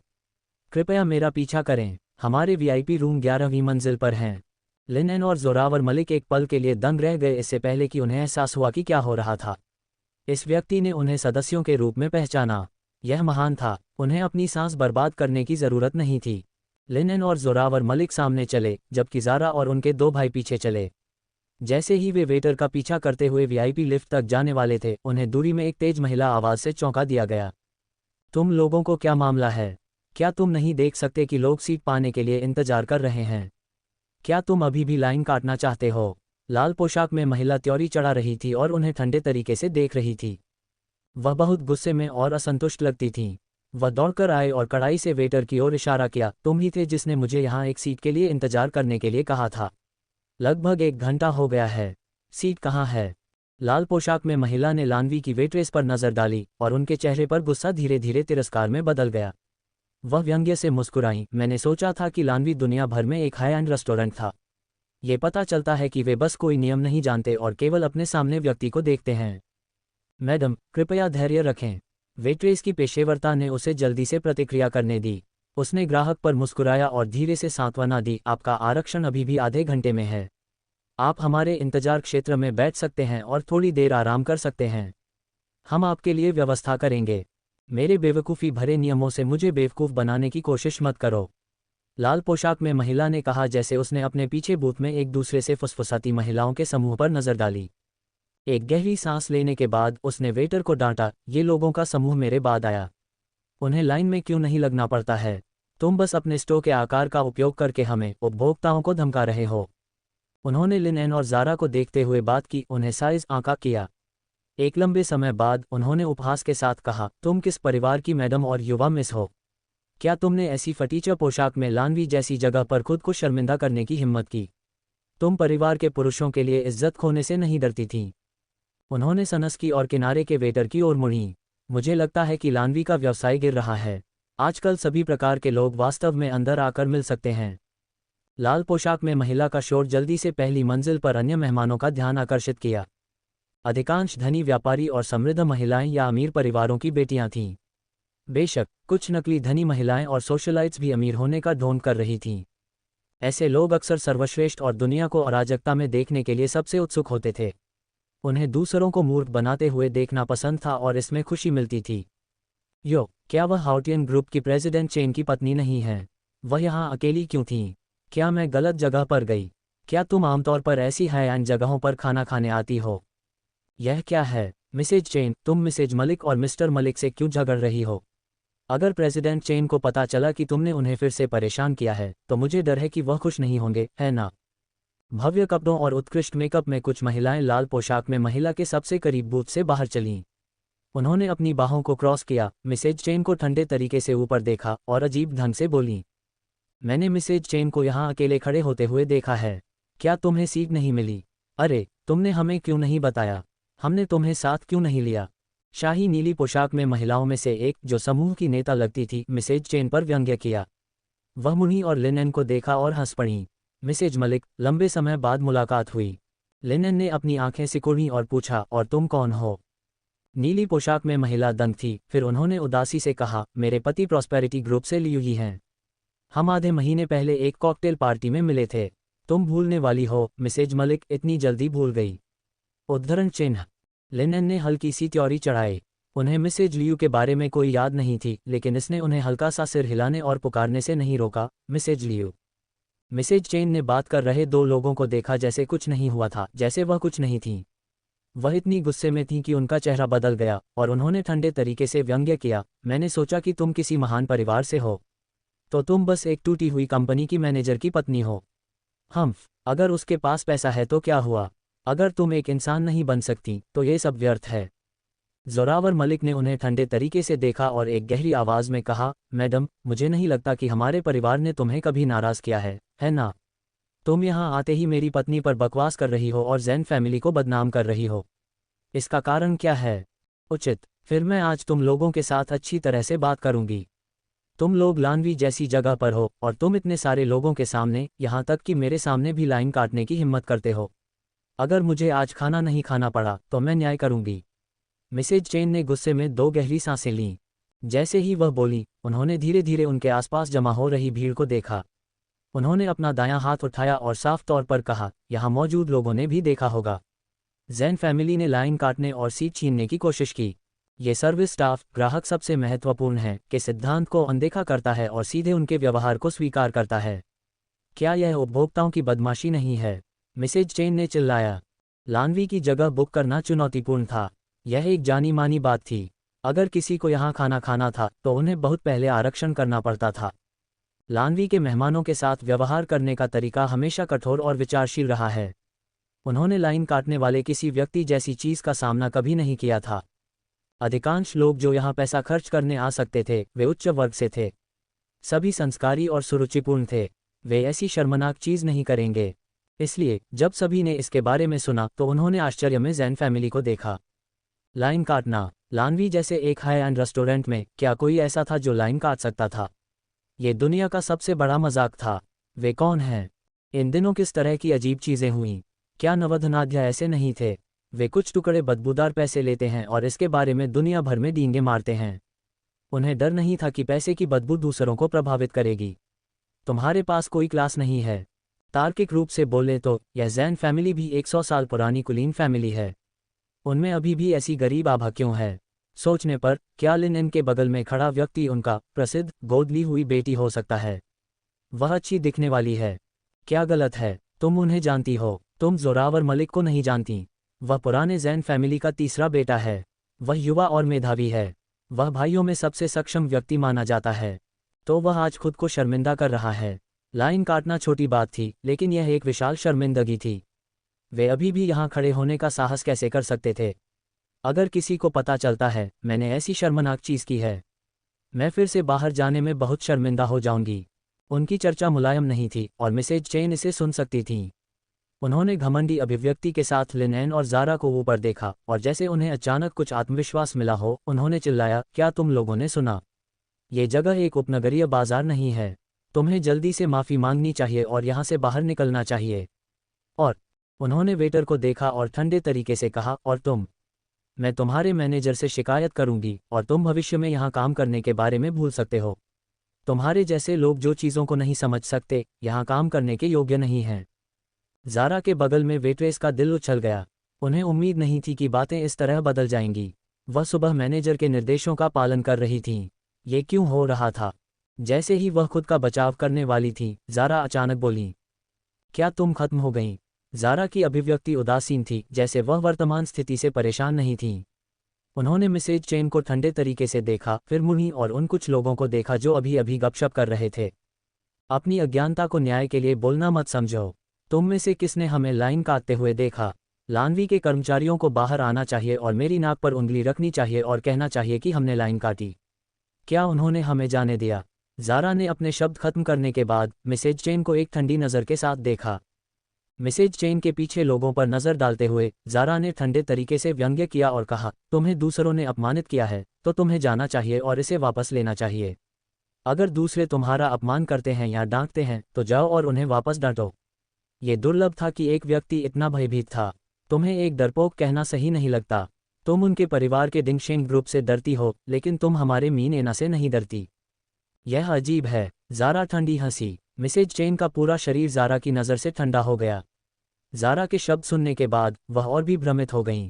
कृपया मेरा पीछा करें, हमारे वीआईपी रूम 11वीं मंजिल पर हैं। लिनन और जोरावर मलिक एक पल के लिए दंग रह गए, इससे पहले कि उन्हें एहसास हुआ कि क्या हो रहा था। इस व्यक्ति ने उन्हें सदस्यों के रूप में पहचाना। यह महान था। उन्हें अपनी सांस बर्बाद करने की जरूरत नहीं थी। लिनन और जोरावर मलिक सामने चले, जबकि ज़ारा और उनके दो भाई पीछे चले। जैसे ही वे वेटर का पीछा करते हुए वीआईपी लिफ्ट तक जाने वाले थे, उन्हें दूरी में एक तेज महिला आवाज़ से चौंका दिया गया। तुम लोगों को क्या मामला है? क्या तुम नहीं देख सकते कि लोग सीट पाने के लिए इंतजार कर रहे हैं? क्या तुम अभी भी लाइन काटना चाहते हो? लाल पोशाक में महिला त्योरी चढ़ा रही थी और उन्हें ठंडे तरीके से देख रही थी। वह बहुत गुस्से में और असंतुष्ट लगती थी। वह दौड़कर आए और कड़ाई से वेटर की ओर इशारा किया। तुम ही थे जिसने मुझे यहाँ एक सीट के लिए इंतजार करने के लिए कहा था। लगभग 1 घंटा हो गया है। सीट कहाँ है? लाल पोशाक में महिला ने लानवी की वेट्रेस पर नजर डाली और उनके चेहरे पर गुस्सा धीरे धीरे तिरस्कार में बदल गया। वह व्यंग्य से मुस्कुराई। मैंने सोचा था कि लानवी दुनिया भर में एक हाई एंड रेस्टोरेंट था। ये पता चलता है कि वे बस कोई नियम नहीं जानते और केवल अपने सामने व्यक्ति को देखते हैं। मैडम, कृपया धैर्य रखें। वेट्रेस की पेशेवरता ने उसे जल्दी से प्रतिक्रिया करने दी। उसने ग्राहक पर मुस्कुराया और धीरे से सांत्वना दी। आपका आरक्षण अभी भी आधे घंटे में है। आप हमारे इंतजार क्षेत्र में बैठ सकते हैं और थोड़ी देर आराम कर सकते हैं। हम आपके लिए व्यवस्था करेंगे। मेरे बेवकूफ़ी भरे नियमों से मुझे बेवकूफ़ बनाने की कोशिश मत करो, लाल पोशाक में महिला ने कहा, जैसे उसने अपने पीछे बूथ में एक दूसरे से फुसफुसाती महिलाओं के समूह पर नजर डाली। एक गहरी सांस लेने के बाद उसने वेटर को डांटा, ये लोगों का समूह मेरे बाद आया। उन्हें लाइन में क्यों नहीं लगना पड़ता है? तुम बस अपने स्टोव के आकार का उपयोग करके हमें उपभोक्ताओं को धमका रहे हो। उन्होंने लिनन और ज़ारा को देखते हुए बात की, उन्हें साइज आंका किया। एक लंबे समय बाद उन्होंने उपहास के साथ कहा, तुम किस परिवार की मैडम और युवा मिस हो? क्या तुमने ऐसी फटीचर पोशाक में लानवी जैसी जगह पर खुद को शर्मिंदा करने की हिम्मत की? तुम परिवार के पुरुषों के लिए इज्जत खोने से नहीं डरती थीं। उन्होंने सनस की और किनारे के वेटर की ओर मुड़ी। मुझे लगता है कि लानवी का व्यवसाय गिर रहा है। आजकल सभी प्रकार के लोग वास्तव में अंदर आकर मिल सकते हैं। लाल पोशाक में महिला का शोर जल्दी से पहली मंजिल पर अन्य मेहमानों का ध्यान आकर्षित किया। अधिकांश धनी व्यापारी और समृद्ध महिलाएं या अमीर परिवारों की बेटियां थीं। बेशक कुछ नकली धनी महिलाएं और सोशलाइट्स भी अमीर होने का ढोंग कर रही थीं। ऐसे लोग अक्सर सर्वश्रेष्ठ और दुनिया को अराजकता में देखने के लिए सबसे उत्सुक होते थे। उन्हें दूसरों को मूर्ख बनाते हुए देखना पसंद था और इसमें खुशी मिलती थी। क्या वह हाउटियन ग्रुप की प्रेसिडेंट चेन की पत्नी नहीं है? वह यहाँ अकेली क्यों थी? क्या मैं गलत जगह पर गई? क्या तुम आमतौर पर ऐसी हाई एंड जगहों पर खाना खाने आती हो? यह क्या है? मिसेज चेन, तुम मिसेज मलिक और मिस्टर मलिक से क्यों झगड़ रही हो? अगर प्रेसिडेंट चेन को पता चला कि तुमने उन्हें फिर से परेशान किया है तो मुझे डर है कि वह खुश नहीं होंगे, है ना? भव्य कपड़ों और उत्कृष्ट मेकअप में कुछ महिलाएं लाल पोशाक में महिला के सबसे करीब बूथ से बाहर चलीं। उन्होंने अपनी बाहों को क्रॉस किया, मिसेज चेन को ठंडे तरीके से ऊपर देखा और अजीब ढंग से बोली, मैंने मिसेज चेन को यहाँ अकेले खड़े होते हुए देखा है। क्या तुम्हें सीट नहीं मिली? अरे, तुमने हमें क्यों नहीं बताया? हमने तुम्हें साथ क्यों नहीं लिया? शाही नीली पोशाक में महिलाओं में से एक, जो समूह की नेता लगती थी, मिसेज चेन पर व्यंग्य किया। वह मुनी और लिनन को देखा और हंस पड़ी। मिसेज मलिक, लंबे समय बाद मुलाकात हुई। लिनन ने अपनी आंखें सिकुड़ी और पूछा, और तुम कौन हो? नीली पोशाक में महिला दंग थी। फिर उन्होंने उदासी से कहा, मेरे पति प्रॉस्पेरिटी ग्रुप से ल्यूई हैं। हम आधे महीने पहले एक कॉकटेल पार्टी में मिले थे। तुम भूलने वाली हो? मिसेज मलिक इतनी जल्दी भूल गई? उद्धरण चिन्ह। लिनन ने हल्की सी त्योरी चढ़ाई। उन्हें मिसेज लियू के बारे में कोई याद नहीं थी, लेकिन इसने उन्हें हल्का सा सिर हिलाने और पुकारने से नहीं रोका, मिसेज लियू। मिसेज चेन ने बात कर रहे दो लोगों को देखा जैसे कुछ नहीं हुआ था, जैसे वह कुछ नहीं थी। वह इतनी गुस्से में थी कि उनका चेहरा बदल गया और उन्होंने ठंडे तरीके से व्यंग्य किया, मैंने सोचा कि तुम किसी महान परिवार से हो, तो तुम बस एक टूटी हुई कंपनी की मैनेजर की पत्नी हो। अगर उसके पास पैसा है तो क्या हुआ? अगर तुम एक इंसान नहीं बन सकती तो ये सब व्यर्थ है। जोरावर मलिक ने उन्हें ठंडे तरीके से देखा और एक गहरी आवाज में कहा, मैडम, मुझे नहीं लगता कि हमारे परिवार ने तुम्हें कभी नाराज किया है ना? तुम यहाँ आते ही मेरी पत्नी पर बकवास कर रही हो और जैन फैमिली को बदनाम कर रही हो। इसका कारण क्या है? उचित, फिर मैं आज तुम लोगों के साथ अच्छी तरह से बात करूंगी। तुम लोग लानवी जैसी जगह पर हो और तुम इतने सारे लोगों के सामने, यहाँ तक कि मेरे सामने भी लाइन काटने की हिम्मत करते हो। अगर मुझे आज खाना नहीं खाना पड़ा तो मैं न्याय करूंगी। मिसेज चेन ने गुस्से में दो गहरी सांसें लीं। जैसे ही वह बोली, उन्होंने धीरे धीरे उनके आसपास जमा हो रही भीड़ को देखा। उन्होंने अपना दायां हाथ उठाया और साफ तौर पर कहा, यहाँ मौजूद लोगों ने भी देखा होगा। जैन फैमिली ने लाइन काटने और सीट छीनने की कोशिश की। ये सर्विस स्टाफ, ग्राहक सबसे महत्वपूर्ण है, के सिद्धांत को अनदेखा करता है और सीधे उनके व्यवहार को स्वीकार करता है। क्या यह उपभोक्ताओं की बदमाशी नहीं है? मिसेज चेन ने चिल्लाया। लानवी की जगह बुक करना चुनौतीपूर्ण था। यह एक जानी मानी बात थी। अगर किसी को यहाँ खाना खाना था तो उन्हें बहुत पहले आरक्षण करना पड़ता था। लानवी के मेहमानों के साथ व्यवहार करने का तरीका हमेशा कठोर और विचारशील रहा है। उन्होंने लाइन काटने वाले किसी व्यक्ति जैसी चीज का सामना कभी नहीं किया था। अधिकांश लोग जो यहाँ पैसा खर्च करने आ सकते थे वे उच्च वर्ग से थे। सभी संस्कारी और सुरुचिपूर्ण थे। वे ऐसी शर्मनाक चीज नहीं करेंगे। इसलिए जब सभी ने इसके बारे में सुना तो उन्होंने आश्चर्य में जैन फैमिली को देखा। लाइन काटना, लानवी जैसे एक हाई एंड रेस्टोरेंट में क्या कोई ऐसा था जो लाइन काट सकता था? ये दुनिया का सबसे बड़ा मजाक था। वे कौन हैं? इन दिनों किस तरह की अजीब चीजें हुईं? क्या नवधनाध्याय ऐसे नहीं थे? वे कुछ टुकड़े बदबूदार पैसे लेते हैं और इसके बारे में दुनिया भर में डींगे मारते हैं। उन्हें डर नहीं था कि पैसे की बदबू दूसरों को प्रभावित करेगी। तुम्हारे पास कोई क्लास नहीं है। तार्किक रूप से बोले तो यह जैन फैमिली भी 100 साल पुरानी कुलीन फैमिली है। उनमें अभी भी ऐसी गरीब आभा क्यों है? सोचने पर क्या लिन इन के बगल में खड़ा व्यक्ति उनका प्रसिद्ध गोद ली हुई बेटी हो सकता है? वह अच्छी दिखने वाली है। क्या गलत है? तुम उन्हें जानती हो। तुम जोरावर मलिक को नहीं जानती। वह पुराने जैन फैमिली का तीसरा बेटा है। वह युवा और मेधावी है। वह भाइयों में सबसे सक्षम व्यक्ति माना जाता है। तो वह आज खुद को शर्मिंदा कर रहा है। लाइन काटना छोटी बात थी, लेकिन यह एक विशाल शर्मिंदगी थी। वे अभी भी यहाँ खड़े होने का साहस कैसे कर सकते थे? अगर किसी को पता चलता है मैंने ऐसी शर्मनाक चीज़ की है, मैं फिर से बाहर जाने में बहुत शर्मिंदा हो जाऊंगी। उनकी चर्चा मुलायम नहीं थी और मिसेज चेन इसे सुन सकती थीं। उन्होंने घमंडी अभिव्यक्ति के साथ लिनैन और ज़ारा को ऊपर देखा और जैसे उन्हें अचानक कुछ आत्मविश्वास मिला हो, उन्होंने चिल्लाया, क्या तुम लोगों ने सुना? ये जगह एक उपनगरीय बाजार नहीं है। तुम्हें जल्दी से माफ़ी मांगनी चाहिए और यहाँ से बाहर निकलना चाहिए। और उन्होंने वेटर को देखा और ठंडे तरीके से कहा, और तुम? मैं तुम्हारे मैनेजर से शिकायत करूंगी और तुम भविष्य में यहाँ काम करने के बारे में भूल सकते हो। तुम्हारे जैसे लोग जो चीज़ों को नहीं समझ सकते यहाँ काम करने के योग्य नहीं हैं। ज़ारा के बगल में वेट्रेस का दिल उछल गया। उन्हें उम्मीद नहीं थी कि बातें इस तरह बदल जाएंगी। वह सुबह मैनेजर के निर्देशों का पालन कर रही थीं। ये क्यों हो रहा था? जैसे ही वह खुद का बचाव करने वाली थी, ज़ारा अचानक बोली, क्या तुम खत्म हो गईं? ज़ारा की अभिव्यक्ति उदासीन थी, जैसे वह वर्तमान स्थिति से परेशान नहीं थीं। उन्होंने मिसेज चेन को ठंडे तरीके से देखा, फिर मुन्नी और उन कुछ लोगों को देखा जो अभी अभी गपशप कर रहे थे। अपनी अज्ञानता को न्याय के लिए बोलना मत समझो। तुम में से किसने हमें लाइन काटते हुए देखा? लानवी के कर्मचारियों को बाहर आना चाहिए और मेरी नाक पर उंगली रखनी चाहिए और कहना चाहिए कि हमने लाइन काटी। क्या उन्होंने हमें जाने दिया? ज़ारा ने अपने शब्द खत्म करने के बाद मिसेज चेन को एक ठंडी नज़र के साथ देखा। मिसेज चेन के पीछे लोगों पर नज़र डालते हुए ज़ारा ने ठंडे तरीके से व्यंग्य किया और कहा, तुम्हें दूसरों ने अपमानित किया है तो तुम्हें जाना चाहिए और इसे वापस लेना चाहिए। अगर दूसरे तुम्हारा अपमान करते हैं या डांटते हैं तो जाओ और उन्हें वापस डांटो। ये दुर्लभ था कि एक व्यक्ति इतना भयभीत था। तुम्हें एक डरपोक कहना सही नहीं लगता। तुम उनके परिवार के डिंगशेंग ग्रुप से डरती हो, लेकिन तुम हमारे मीन एना से नहीं डरती। यह अजीब है। ज़ारा ठंडी हंसी। मिसेज चेन का पूरा शरीर ज़ारा की नज़र से ठंडा हो गया। ज़ारा के शब्द सुनने के बाद वह और भी भ्रमित हो गईं।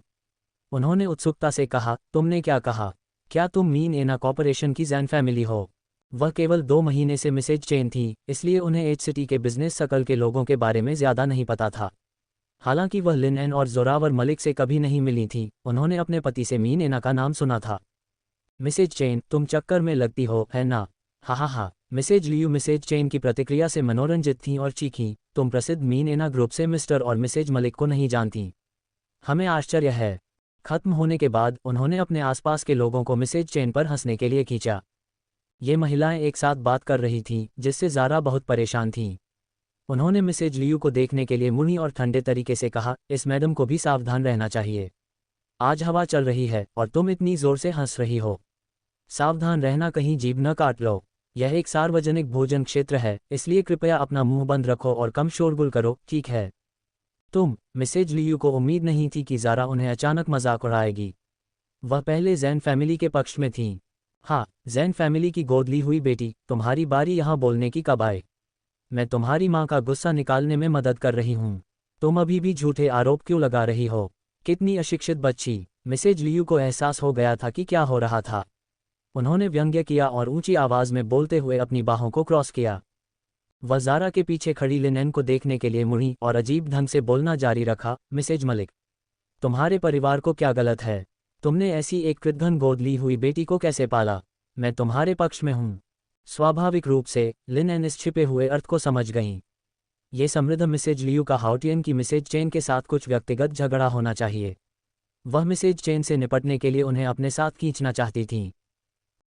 उन्होंने उत्सुकता से कहा, तुमने क्या कहा? क्या तुम मीन एना कॉर्पोरेशन की जैन फैमिली हो? वह केवल 2 महीने से मिसेज चेन थी, इसलिए उन्हें एच सिटी के बिजनेस सर्कल के लोगों के बारे में ज़्यादा नहीं पता था। हालांकि वह लिन एन और जोरावर मलिक से कभी नहीं मिली थी, उन्होंने अपने पति से मीन एना का नाम सुना था। मिसेज चेन, तुम चक्कर में लगती हो, है ना? हा हा हा। मिसेज लियू मिसेज चेन की प्रतिक्रिया से मनोरंजित थीं और चीखीं, तुम प्रसिद्ध मीन एना ग्रुप से मिस्टर और मिसेज मलिक को नहीं जानती? हमें आश्चर्य है। खत्म होने के बाद उन्होंने अपने आसपास के लोगों को मिसेज चेन पर हंसने के लिए खींचा। ये महिलाएं एक साथ बात कर रही थीं, जिससे ज़ारा बहुत परेशान थीं। उन्होंने मिसेज लियू को देखने के लिए मुड़ी और ठंडे तरीके से कहा, इस मैडम को भी सावधान रहना चाहिए। आज हवा चल रही है और तुम इतनी जोर से हंस रही हो। सावधान रहना, कहीं जीभ न काट लो। यह एक सार्वजनिक भोजन क्षेत्र है, इसलिए कृपया अपना मुंह बंद रखो और कम शोरगुल करो, ठीक है? मिसेज लियू को उम्मीद नहीं थी कि ज़ारा उन्हें अचानक मजाक उड़ाएगी। वह पहले जैन फैमिली के पक्ष में थीं। हाँ, जैन फैमिली की गोद ली हुई बेटी, तुम्हारी बारी यहाँ बोलने की कब आए? मैं तुम्हारी माँ का गुस्सा निकालने में मदद कर रही हूँ। तुम अभी भी झूठे आरोप क्यों लगा रही हो? कितनी अशिक्षित बच्ची! मिसेज लियू को एहसास हो गया था कि क्या हो रहा था। उन्होंने व्यंग्य किया और ऊंची आवाज़ में बोलते हुए अपनी बाहों को क्रॉस किया। वह ज़ारा के पीछे खड़ी लिनेन को देखने के लिए मुड़ी और अजीब ढंग से बोलना जारी रखा, मिसेज मलिक, तुम्हारे परिवार को क्या गलत है? तुमने ऐसी एक कृतघ्न गोद ली हुई बेटी को कैसे पाला? मैं तुम्हारे पक्ष में हूँ। स्वाभाविक रूप से लिनेन इस छिपे हुए अर्थ को समझ गईं। ये समृद्ध मिसेज लियू का हाउटियन की मिसेज चेन के साथ कुछ व्यक्तिगत झगड़ा होना चाहिए। वह मिसेज चेन से निपटने के लिए उन्हें अपने साथ खींचना चाहती थीं।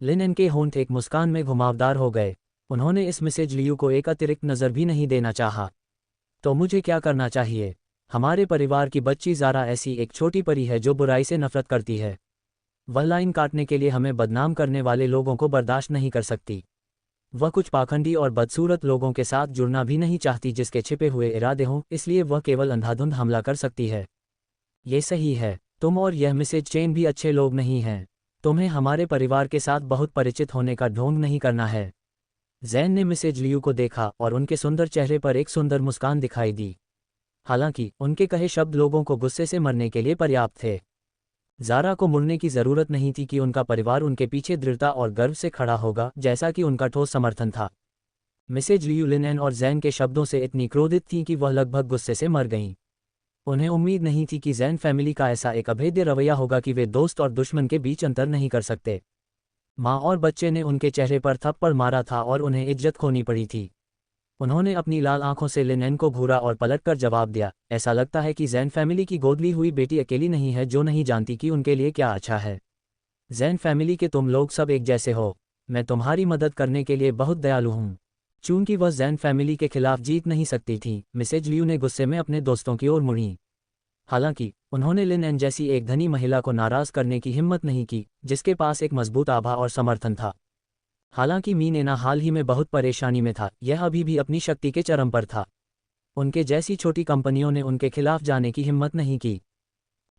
लिनेन के होंठ एक मुस्कान में घुमावदार हो गए। उन्होंने इस मिसेज लियू को एक अतिरिक्त नज़र भी नहीं देना चाहा। तो मुझे क्या करना चाहिए? हमारे परिवार की बच्ची ज़ारा ऐसी एक छोटी परी है जो बुराई से नफरत करती है। वह लाइन काटने के लिए हमें बदनाम करने वाले लोगों को बर्दाश्त नहीं कर सकती। वह कुछ पाखंडी और बदसूरत लोगों के साथ जुड़ना भी नहीं चाहती जिसके छिपे हुए इरादे हों, इसलिए वह केवल अंधाधुंध हमला कर सकती है। ये सही है। तुम और यह मिसेज चेन भी अच्छे लोग नहीं हैं। तुम्हें हमारे परिवार के साथ बहुत परिचित होने का ढोंग नहीं करना है। जैन ने मिसेज लियू को देखा और उनके सुंदर चेहरे पर एक सुंदर मुस्कान दिखाई दी। हालांकि उनके कहे शब्द लोगों को गुस्से से मरने के लिए पर्याप्त थे। ज़ारा को मुड़ने की ज़रूरत नहीं थी कि उनका परिवार उनके पीछे दृढ़ता और गर्व से खड़ा होगा, जैसा कि उनका ठोस समर्थन था। मिसेज लियू लिनेन और जैन के शब्दों से इतनी क्रोधित थीं कि वह लगभग गुस्से से मर गईं। उन्हें उम्मीद नहीं थी कि जैन फैमिली का ऐसा एक अभेद्य रवैया होगा कि वे दोस्त और दुश्मन के बीच अंतर नहीं कर सकते। माँ और बच्चे ने उनके चेहरे पर थप्पड़ मारा था और उन्हें इज्जत खोनी पड़ी थी। उन्होंने अपनी लाल आंखों से लिनेन को घूरा और पलटकर जवाब दिया, ऐसा लगता है कि जैन फैमिली की गोद ली हुई बेटी अकेली नहीं है जो नहीं जानती कि उनके लिए क्या अच्छा है। जैन फैमिली के तुम लोग सब एक जैसे हो। मैं तुम्हारी मदद करने के लिए बहुत दयालु हूँ। चूंकि वह जैन फैमिली के खिलाफ जीत नहीं सकती थी, मिसेज लियू ने गुस्से में अपने दोस्तों की ओर मुड़ी। हालांकि उन्होंने लिनेन जैसी एक धनी महिला को नाराज करने की हिम्मत नहीं की, जिसके पास एक मजबूत आभा और समर्थन था। हालांकि मीन एना हाल ही में बहुत परेशानी में था, यह अभी भी अपनी शक्ति के चरम पर था। उनके जैसी छोटी कंपनियों ने उनके खिलाफ जाने की हिम्मत नहीं की।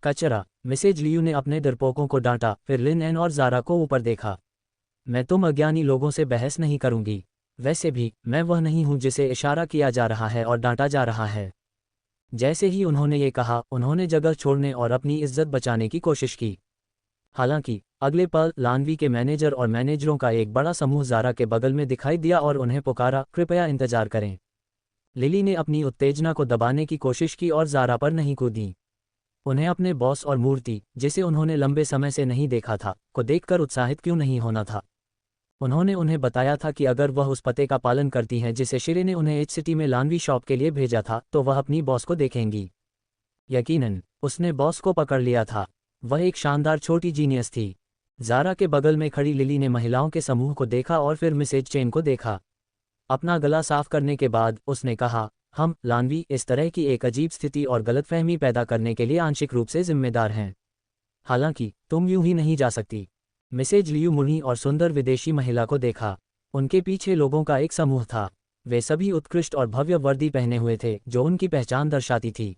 कचरा! मिसेज लियू ने अपने डरपोकों को डांटा, फिर लिनेन और ज़ारा को ऊपर देखा। मैं तुम अज्ञानी लोगों से बहस नहीं करूंगी। वैसे भी मैं वह नहीं हूं जिसे इशारा किया जा रहा है और डांटा जा रहा है। जैसे ही उन्होंने ये कहा, उन्होंने जगह छोड़ने और अपनी इज्जत बचाने की कोशिश की। हालांकि अगले पल लानवी के मैनेजर और मैनेजरों का एक बड़ा समूह ज़ारा के बगल में दिखाई दिया और उन्हें पुकारा, कृपया इंतजार करें। लिली ने अपनी उत्तेजना को दबाने की कोशिश की और ज़ारा पर नहीं कूदी। उन्हें अपने बॉस और मूर्ति, जिसे उन्होंने लंबे समय से नहीं देखा था, को देखकर उत्साहित क्यों नहीं होना था। उन्होंने उन्हें बताया था कि अगर वह उस पते का पालन करती हैं जिसे शिरे ने उन्हें एच सिटी में लानवी शॉप के लिए भेजा था, तो वह अपनी बॉस को देखेंगी। यकीनन उसने बॉस को पकड़ लिया था। वह एक शानदार छोटी जीनियस थी। ज़ारा के बगल में खड़ी लिली ने महिलाओं के समूह को देखा और फिर मिसेज चेन को देखा। अपना गला साफ करने के बाद उसने कहा, हम लानवी इस तरह की एक अजीब स्थिति और गलतफहमी पैदा करने के लिए आंशिक रूप से जिम्मेदार हैं। हालांकि तुम यूं ही नहीं जा सकती। मिसेज लियू मुड़ी और सुंदर विदेशी महिला को देखा। उनके पीछे लोगों का एक समूह था। वे सभी उत्कृष्ट और भव्य वर्दी पहने हुए थे जो उनकी पहचान दर्शाती थी।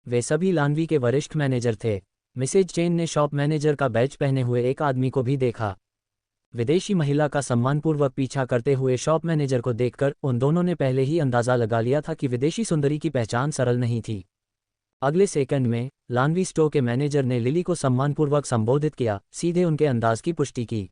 वे सभी लानवी के वरिष्ठ मैनेजर थे। मिसेज चेन ने शॉप मैनेजर का बैज पहने हुए एक आदमी को भी देखा। विदेशी महिला का सम्मानपूर्वक पीछा करते हुए शॉप मैनेजर को देखकर उन दोनों ने पहले ही अंदाज़ा लगा लिया था कि विदेशी सुंदरी की पहचान सरल नहीं थी। अगले सेकंड में लानवी स्टोर के मैनेजर ने लिली को सम्मानपूर्वक संबोधित किया, सीधे उनके अंदाज की पुष्टि की।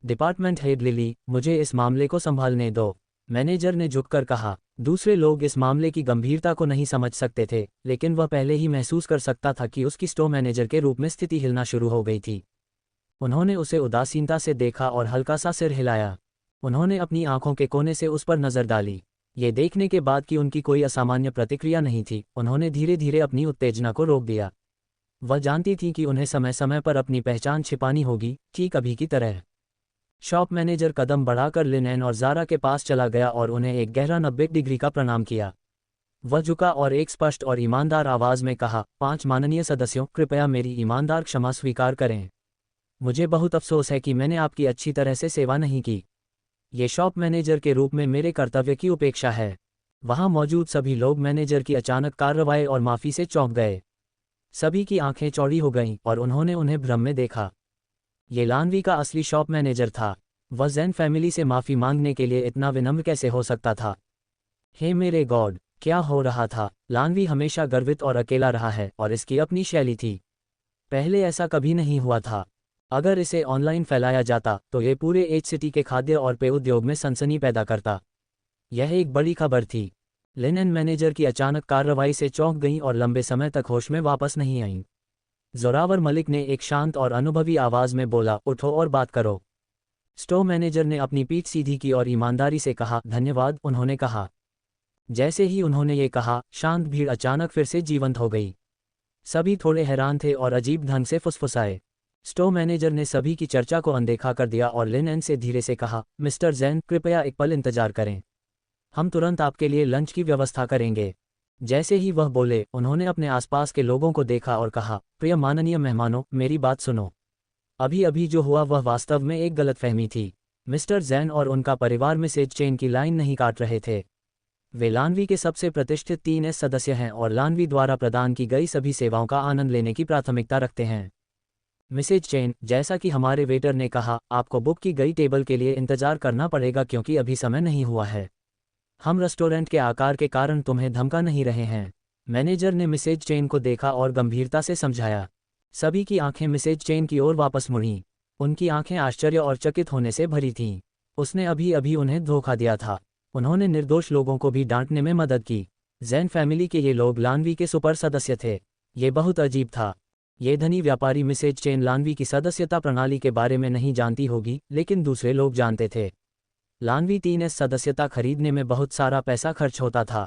डिपार्टमेंट हेड लिली, मुझे इस मामले को संभालने दो, मैनेजर ने झुककर कहा। दूसरे लोग इस मामले की गंभीरता को नहीं समझ सकते थे, लेकिन वह पहले ही महसूस कर सकता था कि उसकी स्टोर मैनेजर के रूप में स्थिति हिलना शुरू हो गई थी। उन्होंने उसे उदासीनता से देखा और हल्का सा सिर हिलाया। उन्होंने अपनी आंखों के कोने से उस पर नजर डाली। ये देखने के बाद कि उनकी कोई असामान्य प्रतिक्रिया नहीं थी, उन्होंने धीरे धीरे अपनी उत्तेजना को रोक दिया। वह जानती थी कि उन्हें समय समय पर अपनी पहचान छिपानी होगी, ठीक अभी की तरह। शॉप मैनेजर कदम बढ़ाकर लिनेन और ज़ारा के पास चला गया और उन्हें एक गहरा 90 डिग्री का प्रणाम किया। वह झुका और एक स्पष्ट और ईमानदार आवाज़ में कहा, 5 माननीय सदस्यों, कृपया मेरी ईमानदार क्षमा स्वीकार करें। मुझे बहुत अफसोस है कि मैंने आपकी अच्छी तरह से सेवा नहीं की। ये शॉप मैनेजर के रूप में मेरे कर्तव्य की उपेक्षा है। वहाँ मौजूद सभी लोग मैनेजर की अचानक कार्रवाई और माफ़ी से चौंक गए। सभी की आंखें चौड़ी हो गईं और उन्होंने उन्हें भ्रम में देखा। ये लानवी का असली शॉप मैनेजर था। वह ज़ेन फैमिली से माफ़ी मांगने के लिए इतना विनम्र कैसे हो सकता था? हे मेरे गॉड, क्या हो रहा था? लानवी हमेशा गर्वित और अकेला रहा है और इसकी अपनी शैली थी। पहले ऐसा कभी नहीं हुआ था। अगर इसे ऑनलाइन फैलाया जाता तो ये पूरे एच सिटी के खाद्य और पेय उद्योग में सनसनी पैदा करता। यह एक बड़ी खबर थी। लिनेन मैनेजर की अचानक कार्रवाई से चौंक गईं और लंबे समय तक होश में वापस नहीं आईं। जोरावर मलिक ने एक शांत और अनुभवी आवाज़ में बोला, उठो और बात करो। स्टोर मैनेजर ने अपनी पीठ सीधी की और ईमानदारी से कहा, धन्यवाद, उन्होंने कहा। जैसे ही उन्होंने ये कहा, शांत भीड़ अचानक फिर से जीवंत हो गई। सभी थोड़े हैरान थे और अजीब ढंग से फुसफुसाए। स्टोर मैनेजर ने सभी की चर्चा को अनदेखा कर दिया और लिनेन से धीरे से कहा, मिस्टर ज़ेन, कृपया एक पल इंतजार करें। हम तुरंत आपके लिए लंच की व्यवस्था करेंगे। जैसे ही वह बोले, उन्होंने अपने आसपास के लोगों को देखा और कहा, प्रिय माननीय मेहमानों, मेरी बात सुनो। अभी अभी जो हुआ वह वास्तव में एक गलतफहमी थी। मिस्टर ज़ेन और उनका परिवार मिसेज चेन की लाइन नहीं काट रहे थे। वे लानवी के सबसे प्रतिष्ठित 3S सदस्य हैं और लानवी द्वारा प्रदान की गई सभी सेवाओं का आनंद लेने की प्राथमिकता रखते हैं। मिसेज चेन, जैसा कि हमारे वेटर ने कहा, आपको बुक की गई टेबल के लिए इंतजार करना पड़ेगा क्योंकि अभी समय नहीं हुआ है। हम रेस्टोरेंट के आकार के कारण तुम्हें धमका नहीं रहे हैं। मैनेजर ने मिसेज चेन को देखा और गंभीरता से समझाया। सभी की आंखें मिसेज चेन की ओर वापस मुड़ीं। उनकी आंखें आश्चर्य और चकित होने से भरी थीं। उसने अभी अभी उन्हें धोखा दिया था। उन्होंने निर्दोष लोगों को भी डांटने में मदद की। ज़ेन फैमिली के ये लोग लानवी के सुपर सदस्य थे। ये बहुत अजीब था। ये धनी व्यापारी मिसेज चेन लानवी की सदस्यता प्रणाली के बारे में नहीं जानती होगी, लेकिन दूसरे लोग जानते थे। लानवी 3S सदस्यता खरीदने में बहुत सारा पैसा खर्च होता था।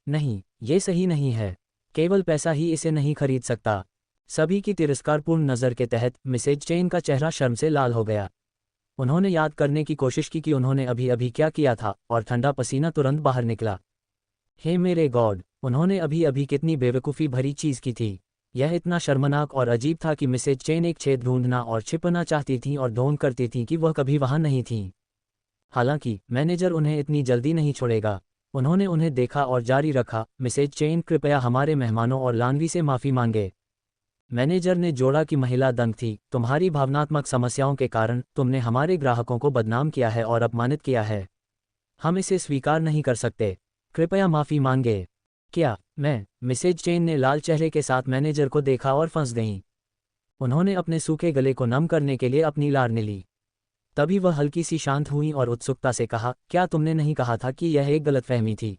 नहीं, ये सही नहीं है। केवल पैसा ही इसे नहीं खरीद सकता। सभी की तिरस्कारपूर्ण नज़र के तहत मिसेज चेन का चेहरा शर्म से लाल हो गया। उन्होंने याद करने की कोशिश की कि उन्होंने अभी अभी क्या किया था और ठंडा पसीना तुरंत बाहर निकला। हे मेरे गॉड, उन्होंने अभी अभी कितनी बेवकूफ़ी भरी चीज़ की थी। यह इतना शर्मनाक और अजीब था कि मिसेज चेन एक छेद ढूंढना और छिपना चाहती थीं और ढोंग करती थीं कि वह कभी वहाँ नहीं थीं। हालांकि मैनेजर उन्हें इतनी जल्दी नहीं छोड़ेगा। उन्होंने उन्हें देखा और जारी रखा, मिसेज चेन, कृपया हमारे मेहमानों और लानवी से माफ़ी मांगे। मैनेजर ने जोड़ा कि महिला दंग थी। तुम्हारी भावनात्मक समस्याओं के कारण तुमने हमारे ग्राहकों को बदनाम किया है और अपमानित किया है। हम इसे स्वीकार नहीं कर सकते। कृपया माफ़ी मांगे। क्या मैं? मिसेज चेन ने लाल चेहरे के साथ मैनेजर को देखा और फंस गईं। उन्होंने अपने सूखे गले को नम करने के लिए अपनी लार ली। तभी वह हल्की सी शांत हुई और उत्सुकता से कहा, क्या तुमने नहीं कहा था कि यह एक गलतफहमी थी?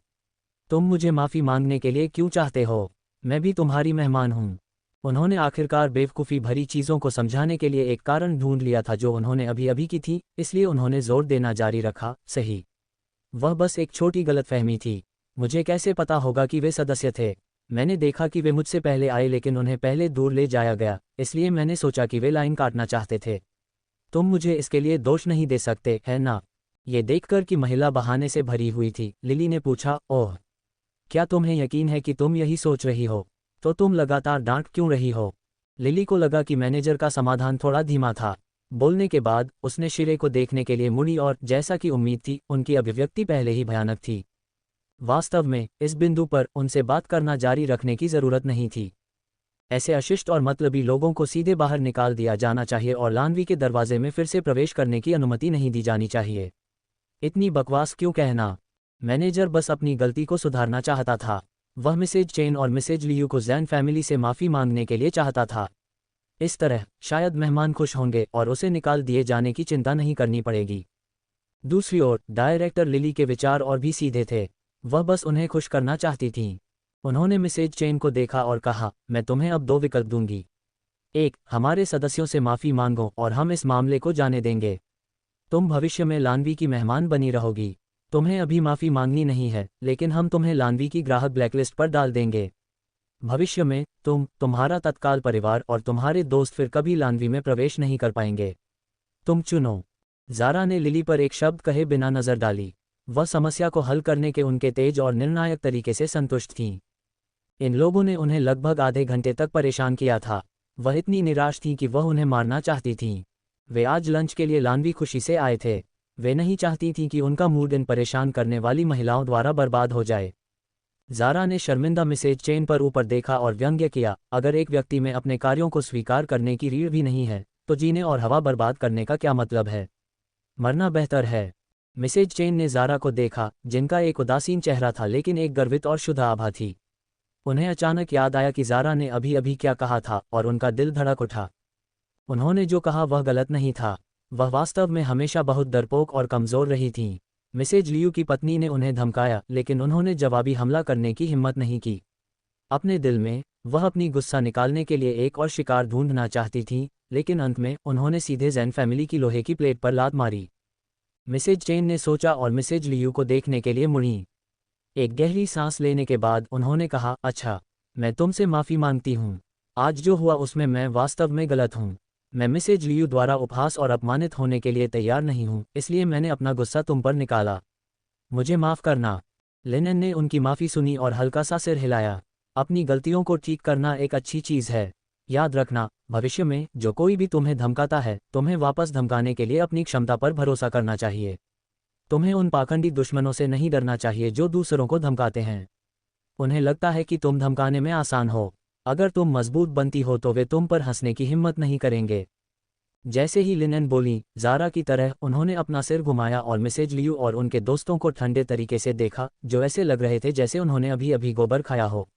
तुम मुझे माफ़ी मांगने के लिए क्यों चाहते हो? मैं भी तुम्हारी मेहमान हूँ। उन्होंने आखिरकार बेवकूफ़ी भरी चीज़ों को समझाने के लिए एक कारण ढूंढ लिया था जो उन्होंने अभी अभी की थी, इसलिए उन्होंने जोर देना जारी रखा, सही। वह बस एक छोटी गलतफहमी थी। मुझे कैसे पता होगा कि वे सदस्य थे? मैंने देखा कि वे मुझसे पहले आए लेकिन उन्हें पहले दूर ले जाया गया, इसलिए मैंने सोचा कि वे लाइन काटना चाहते थे। तुम मुझे इसके लिए दोष नहीं दे सकते, है ना? ये देखकर कि महिला बहाने से भरी हुई थी, लिली ने पूछा, ओह, क्या तुम्हें यकीन है कि तुम यही सोच रही हो? तो तुम लगातार डांट क्यों रही हो? लिली को लगा कि मैनेजर का समाधान थोड़ा धीमा था। बोलने के बाद उसने शिरे को देखने के लिए मुड़ी और जैसा कि उम्मीद थी, उनकी अभिव्यक्ति पहले ही भयानक थी। वास्तव में इस बिंदु पर उनसे बात करना जारी रखने की जरूरत नहीं थी। ऐसे अशिष्ट और मतलबी लोगों को सीधे बाहर निकाल दिया जाना चाहिए और लानवी के दरवाजे में फिर से प्रवेश करने की अनुमति नहीं दी जानी चाहिए। इतनी बकवास क्यों कहना? मैनेजर बस अपनी गलती को सुधारना चाहता था। वह मिसेज चेन और मिसेज लियू को जैन फैमिली से माफ़ी मांगने के लिए चाहता था। इस तरह शायद मेहमान खुश होंगे और उसे निकाल दिए जाने की चिंता नहीं करनी पड़ेगी। दूसरी ओर डायरेक्टर लिली के विचार और भी सीधे थे। वह बस उन्हें खुश करना चाहती थीं। उन्होंने मिसेज चेन को देखा और कहा, मैं तुम्हें अब 2 विकल्प दूंगी। 1, हमारे सदस्यों से माफ़ी मांगो और हम इस मामले को जाने देंगे। तुम भविष्य में लानवी की मेहमान बनी रहोगी। तुम्हें अभी माफ़ी मांगनी नहीं है, लेकिन हम तुम्हें लानवी की ग्राहक ब्लैकलिस्ट पर डाल देंगे। भविष्य में तुम्हारा तत्काल परिवार और तुम्हारे दोस्त फिर कभी लानवी में प्रवेश नहीं कर पाएंगे। तुम चुनो। ज़ारा ने लिली पर एक शब्द कहे बिना नज़र डाली। वह समस्या को हल करने के उनके तेज और निर्णायक तरीके से संतुष्ट थीं। इन लोगों ने उन्हें लगभग आधे घंटे तक परेशान किया था। वह इतनी निराश थीं कि वह उन्हें मारना चाहती थीं। वे आज लंच के लिए लानवी खुशी से आए थे। वे नहीं चाहती थीं कि उनका मूड इन परेशान करने वाली महिलाओं द्वारा बर्बाद हो जाए। ज़ारा ने शर्मिंदा मिसेज चेन पर ऊपर देखा और व्यंग्य किया, अगर एक व्यक्ति में अपने कार्यों को स्वीकार करने की रीढ़ भी नहीं है, तो जीने और हवा बर्बाद करने का क्या मतलब है? मरना बेहतर है। मिसेज चेन ने ज़ारा को देखा, जिनका एक उदासीन चेहरा था लेकिन एक गर्वित और शुद्ध आभा थी। उन्हें अचानक याद आया कि ज़ारा ने अभी अभी क्या कहा था और उनका दिल धड़क उठा। उन्होंने जो कहा वह गलत नहीं था। वह वास्तव में हमेशा बहुत डरपोक और कमज़ोर रही थीं। मिसेज लियू की पत्नी ने उन्हें धमकाया, लेकिन उन्होंने जवाबी हमला करने की हिम्मत नहीं की। अपने दिल में वह अपनी गुस्सा निकालने के लिए एक और शिकार ढूंढना चाहती थीं, लेकिन अंत में उन्होंने सीधे जैन फैमिली की लोहे की प्लेट पर लात मारी। मिसेज चेन ने सोचा और मिसेज लियू को देखने के लिए मुड़ी। एक गहरी सांस लेने के बाद उन्होंने कहा, अच्छा, मैं तुमसे माफ़ी मांगती हूँ। आज जो हुआ उसमें मैं वास्तव में गलत हूँ। मैं मिसेज लियू द्वारा उपहास और अपमानित होने के लिए तैयार नहीं हूँ, इसलिए मैंने अपना गुस्सा तुम पर निकाला। मुझे माफ़ करना। लिनेन ने उनकी माफ़ी सुनी और हल्का सा सिर हिलाया। अपनी गलतियों को ठीक करना एक अच्छी चीज़ है। याद रखना, भविष्य में जो कोई भी तुम्हें धमकाता है, तुम्हें वापस धमकाने के लिए अपनी क्षमता पर भरोसा करना चाहिए। तुम्हें उन पाखंडी दुश्मनों से नहीं डरना चाहिए जो दूसरों को धमकाते हैं। उन्हें लगता है कि तुम धमकाने में आसान हो। अगर तुम मजबूत बनती हो तो वे तुम पर हंसने की हिम्मत नहीं करेंगे। जैसे ही लिनेन बोली, ज़ारा की तरह उन्होंने अपना सिर घुमाया और मिसेज लियू और उनके दोस्तों को ठंडे तरीके से देखा, जो ऐसे लग रहे थे जैसे उन्होंने अभी अभी गोबर खाया हो।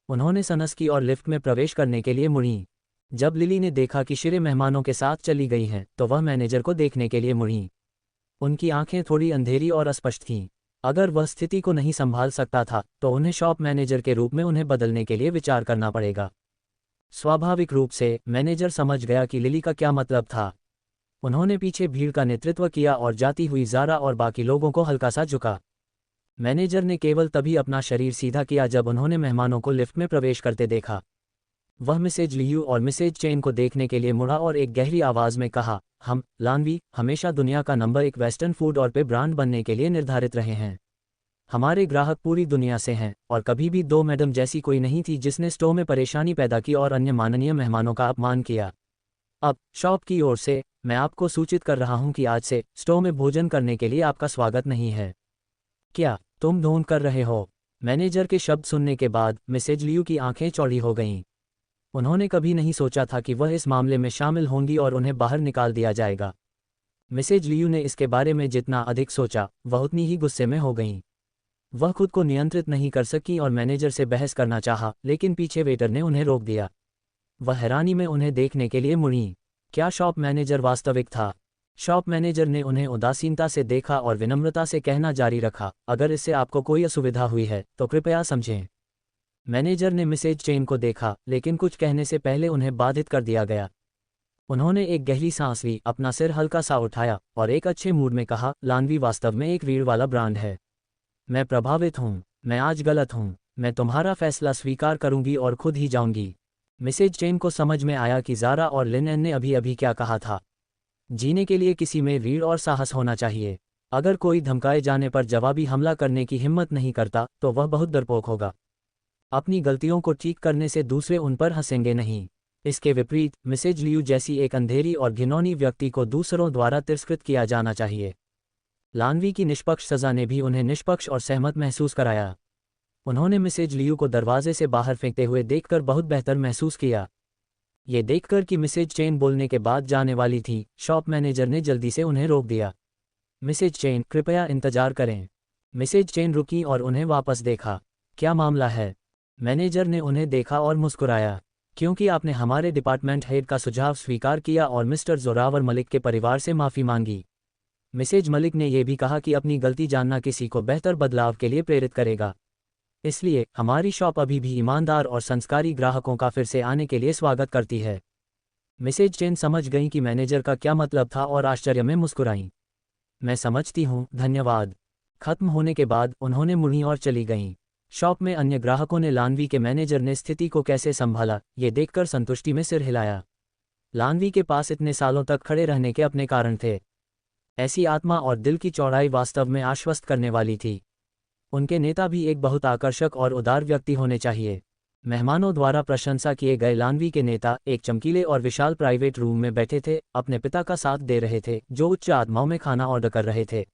उन्होंने सनस की और लिफ्ट में प्रवेश करने के लिए मुड़ी। जब लिली ने देखा कि शिरे मेहमानों के साथ चली गई हैं, तो वह मैनेजर को देखने के लिए मुड़ी। उनकी आंखें थोड़ी अंधेरी और अस्पष्ट थीं। अगर वह स्थिति को नहीं संभाल सकता था, तो उन्हें शॉप मैनेजर के रूप में उन्हें बदलने के लिए विचार करना पड़ेगा। स्वाभाविक रूप से मैनेजर समझ गया कि लिली का क्या मतलब था। उन्होंने पीछे भीड़ का नेतृत्व किया और जाती हुई ज़ारा और बाकी लोगों को हल्का सा झुका। मैनेजर ने केवल तभी अपना शरीर सीधा किया जब उन्होंने मेहमानों को लिफ्ट में प्रवेश करते देखा। वह मिसेज लियू और मिसेज चेन को देखने के लिए मुड़ा और एक गहरी आवाज़ में कहा, हम लानवी हमेशा दुनिया का नंबर 1 वेस्टर्न फूड और पे ब्रांड बनने के लिए निर्धारित रहे हैं। हमारे ग्राहक पूरी दुनिया से हैं और कभी भी 2 मैडम जैसी कोई नहीं थी जिसने स्टोव में परेशानी पैदा की और अन्य माननीय मेहमानों का अपमान किया। अब शॉप की ओर से मैं आपको सूचित कर रहा हूं कि आज से स्टोव में भोजन करने के लिए आपका स्वागत नहीं है। क्या तुम ढोंग कर रहे हो? मैनेजर के शब्द सुनने के बाद मिसेज लियू की आंखें चौड़ी हो गईं। उन्होंने कभी नहीं सोचा था कि वह इस मामले में शामिल होंगी और उन्हें बाहर निकाल दिया जाएगा। मिसेज लियू ने इसके बारे में जितना अधिक सोचा, वह उतनी ही गुस्से में हो गईं। वह खुद को नियंत्रित नहीं कर सकी और मैनेजर से बहस करना चाहा, लेकिन पीछे वेटर ने उन्हें रोक दिया। वह हैरानी में उन्हें देखने के लिए मुड़ी। क्या शॉप मैनेजर वास्तविक था? शॉप मैनेजर ने उन्हें उदासीनता से देखा और विनम्रता से कहना जारी रखा, अगर इससे आपको कोई असुविधा हुई है तो कृपया समझें। मैनेजर ने मिसेज चेन को देखा, लेकिन कुछ कहने से पहले उन्हें बाधित कर दिया गया। उन्होंने एक गहरी सांस ली, अपना सिर हल्का सा उठाया और एक अच्छे मूड में कहा, लानवी वास्तव में एक रीढ़ वाला ब्रांड है। मैं प्रभावित हूँ। मैं आज गलत हूँ। मैं तुम्हारा फैसला स्वीकार करूंगी और खुद ही जाऊंगी। मिसेज चेन को समझ में आया कि ज़ारा और लिनेन ने अभी अभी क्या कहा था। जीने के लिए किसी में रीढ़ और साहस होना चाहिए। अगर कोई धमकाए जाने पर जवाबी हमला करने की हिम्मत नहीं करता, तो वह बहुत डरपोक होगा। अपनी गलतियों को ठीक करने से दूसरे उन पर हंसेंगे नहीं। इसके विपरीत मिसेज लियू जैसी एक अंधेरी और घिनौनी व्यक्ति को दूसरों द्वारा तिरस्कृत किया जाना चाहिए। लानवी की निष्पक्ष सज़ा ने भी उन्हें निष्पक्ष और सहमत महसूस कराया। उन्होंने मिसेज लियू को दरवाजे से बाहर फेंकते हुए देखकर बहुत बेहतर महसूस किया। ये देखकर कि मिसेज चेन बोलने के बाद जाने वाली थी, शॉप मैनेजर ने जल्दी से उन्हें रोक दिया। मिसेज चेन, कृपया इंतजार करें। मिसेज चेन रुकी और उन्हें वापस देखा। क्या मामला है? मैनेजर ने उन्हें देखा और मुस्कुराया। क्योंकि आपने हमारे डिपार्टमेंट हेड का सुझाव स्वीकार किया और मिस्टर जोरावर मलिक के परिवार से माफ़ी मांगी। मिसेज मलिक ने यह भी कहा कि अपनी गलती जानना किसी को बेहतर बदलाव के लिए प्रेरित करेगा। इसलिए हमारी शॉप अभी भी ईमानदार और संस्कारी ग्राहकों का फिर से आने के लिए स्वागत करती है। मिसेज चेन समझ गईं कि मैनेजर का क्या मतलब था और आश्चर्य में मुस्कुराईं। मैं समझती हूँ, धन्यवाद। खत्म होने के बाद उन्होंने मुड़ी और चली गईं। शॉप में अन्य ग्राहकों ने लानवी के मैनेजर ने स्थिति को कैसे संभाला ये देखकर संतुष्टि में सिर हिलाया। लानवी के पास इतने सालों तक खड़े रहने के अपने कारण थे। ऐसी आत्मा और दिल की चौड़ाई वास्तव में आश्वस्त करने वाली थी। उनके नेता भी एक बहुत आकर्षक और उदार व्यक्ति होने चाहिए। मेहमानों द्वारा प्रशंसा किए गए लानवी के नेता एक चमकीले और विशाल प्राइवेट रूम में बैठे थे, अपने पिता का साथ दे रहे थे जो उच्च आत्माओं में खाना ऑर्डर कर रहे थे।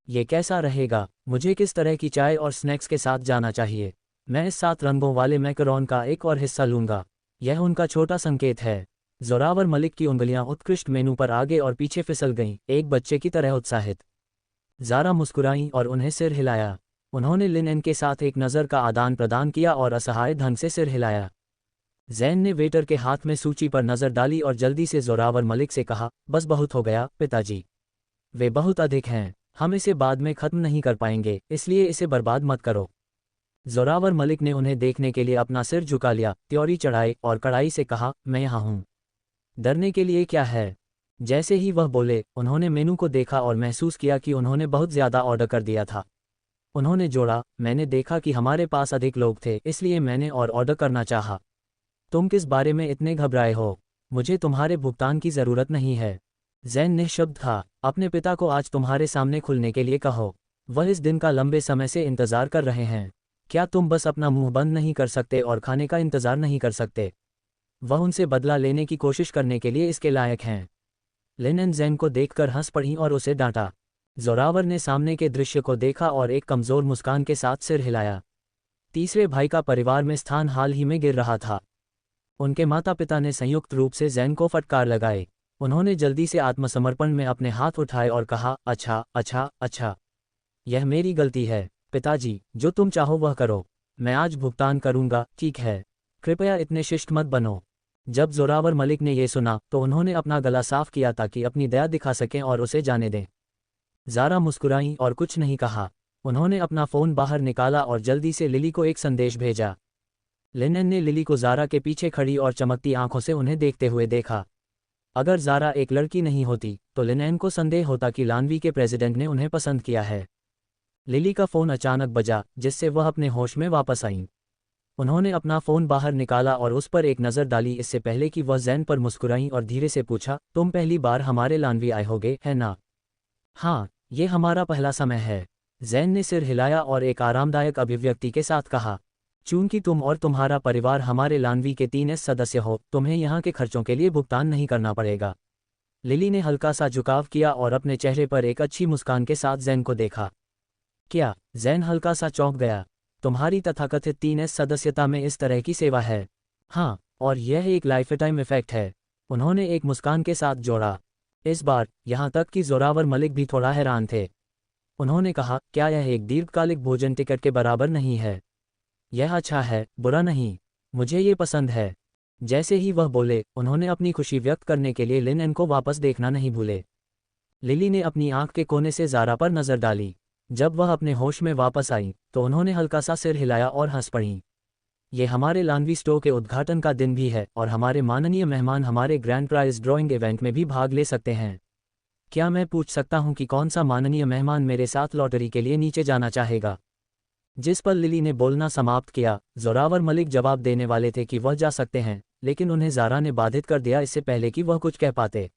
ये कैसा रहेगा? मुझे किस तरह की चाय और स्नैक्स के साथ जाना चाहिए? मैं इस 7 रंगों वाले मैकरोन का एक और हिस्सा लूंगा। यह उनका छोटा संकेत है। जोरावर मलिक की उंगलियां उत्कृष्ट मेनू पर आगे और पीछे फिसल गईं, एक बच्चे की तरह उत्साहित। ज़ारा मुस्कुराईं और उन्हें सिर हिलाया। उन्होंने लिनेन के साथ एक नज़र का आदान प्रदान किया और असहाय ढंग से सिर हिलाया। जैन ने वेटर के हाथ में सूची पर नज़र डाली और जल्दी से जोरावर मलिक से कहा, बस बहुत हो गया पिताजी। वे बहुत अधिक हैं, हम इसे बाद में ख़त्म नहीं कर पाएंगे, इसलिए इसे बर्बाद मत करो। जोरावर मलिक ने उन्हें देखने के लिए अपना सिर झुका लिया, त्योरी चढ़ाई और कड़ाई से कहा, मैं यहाँ हूँ। डरने के लिए क्या है? जैसे ही वह बोले, उन्होंने मेनू को देखा और महसूस किया कि उन्होंने बहुत ज़्यादा ऑर्डर कर दिया था। उन्होंने जोड़ा, मैंने देखा कि हमारे पास अधिक लोग थे, इसलिए मैंने और ऑर्डर करना चाहा। तुम किस बारे में इतने घबराए हो? मुझे तुम्हारे भुगतान की ज़रूरत नहीं है। जैन निःशब्द था। अपने पिता को आज तुम्हारे सामने खुलने के लिए कहो। वह इस दिन का लंबे समय से इंतज़ार कर रहे हैं। क्या तुम बस अपना मुंह बंद नहीं कर सकते और खाने का इंतज़ार नहीं कर सकते? वह उनसे बदला लेने की कोशिश करने के लिए इसके लायक हैं। लिनेन जैन को देखकर हंस पड़ी और उसे डांटा। जोरावर ने सामने के दृश्य को देखा और एक कमज़ोर मुस्कान के साथ सिर हिलाया। तीसरे भाई का परिवार में स्थान हाल ही में गिर रहा था। उनके माता पिता ने संयुक्त रूप से जैन को फटकार लगाए। उन्होंने जल्दी से आत्मसमर्पण में अपने हाथ उठाए और कहा, अच्छा अच्छा अच्छा, यह मेरी गलती है पिताजी, जो तुम चाहो वह करो। मैं आज भुगतान करूंगा, ठीक है? कृपया इतने शिष्ट मत बनो। जब जोरावर मलिक ने यह सुना तो उन्होंने अपना गला साफ किया ताकि अपनी दया दिखा सकें और उसे जाने दें। ज़ारा मुस्कुराईं और कुछ नहीं कहा। उन्होंने अपना फ़ोन बाहर निकाला और जल्दी से लिली को एक संदेश भेजा। लिनेन ने लिली को ज़ारा के पीछे खड़ी और चमकती आंखों से उन्हें देखते हुए देखा। अगर ज़ारा एक लड़की नहीं होती तो लिनेन को संदेह होता कि लानवी के प्रेसिडेंट ने उन्हें पसंद किया है। लिली का फ़ोन अचानक बजा, जिससे वह अपने होश में वापस आईं। उन्होंने अपना फ़ोन बाहर निकाला और उस पर एक नज़र डाली इससे पहले कि वह जैन पर मुस्कुराईं और धीरे से पूछा, तुम पहली बार हमारे लानवी आए होगे, है ना? हाँ, ये हमारा पहला समय है। जैन ने सिर हिलाया और एक आरामदायक अभिव्यक्ति के साथ कहा, चूंकि तुम और तुम्हारा परिवार हमारे लानवी के 3S सदस्य हो, तुम्हें यहाँ के खर्चों के लिए भुगतान नहीं करना पड़ेगा। लिली ने हल्का सा झुकाव किया और अपने चेहरे पर एक अच्छी मुस्कान के साथ जैन को देखा। क्या? जैन हल्का सा चौंक गया। तुम्हारी तथाकथित 3S सदस्यता में इस तरह की सेवा है? हाँ, और यह एक लाइफटाइम इफेक्ट है। उन्होंने एक मुस्कान के साथ जोड़ा। इस बार यहाँ तक कि जोरावर मलिक भी थोड़ा हैरान थे। उन्होंने कहा, क्या यह एक दीर्घकालिक भोजन टिकट के बराबर नहीं है? यह अच्छा है, बुरा नहीं। मुझे ये पसंद है। जैसे ही वह बोले, उन्होंने अपनी खुशी व्यक्त करने के लिए लिनेन को वापस देखना नहीं भूले। लिली ने अपनी आंख के कोने से ज़ारा पर नज़र डाली। जब वह अपने होश में वापस आई तो उन्होंने हल्का सा सिर हिलाया और हंस पड़ीं। ये हमारे लानवी स्टोर के उद्घाटन का दिन भी है और हमारे माननीय मेहमान हमारे ग्रैंड प्राइज ड्राइंग इवेंट में भी भाग ले सकते हैं। क्या मैं पूछ सकता हूं कि कौन सा माननीय मेहमान मेरे साथ लॉटरी के लिए नीचे जाना चाहेगा? जिस पर लिली ने बोलना समाप्त किया, जोरावर मलिक जवाब देने वाले थे कि वह जा सकते हैं, लेकिन उन्हें ज़ारा ने बाधित कर दिया इससे पहले कि वह कुछ कह पाते।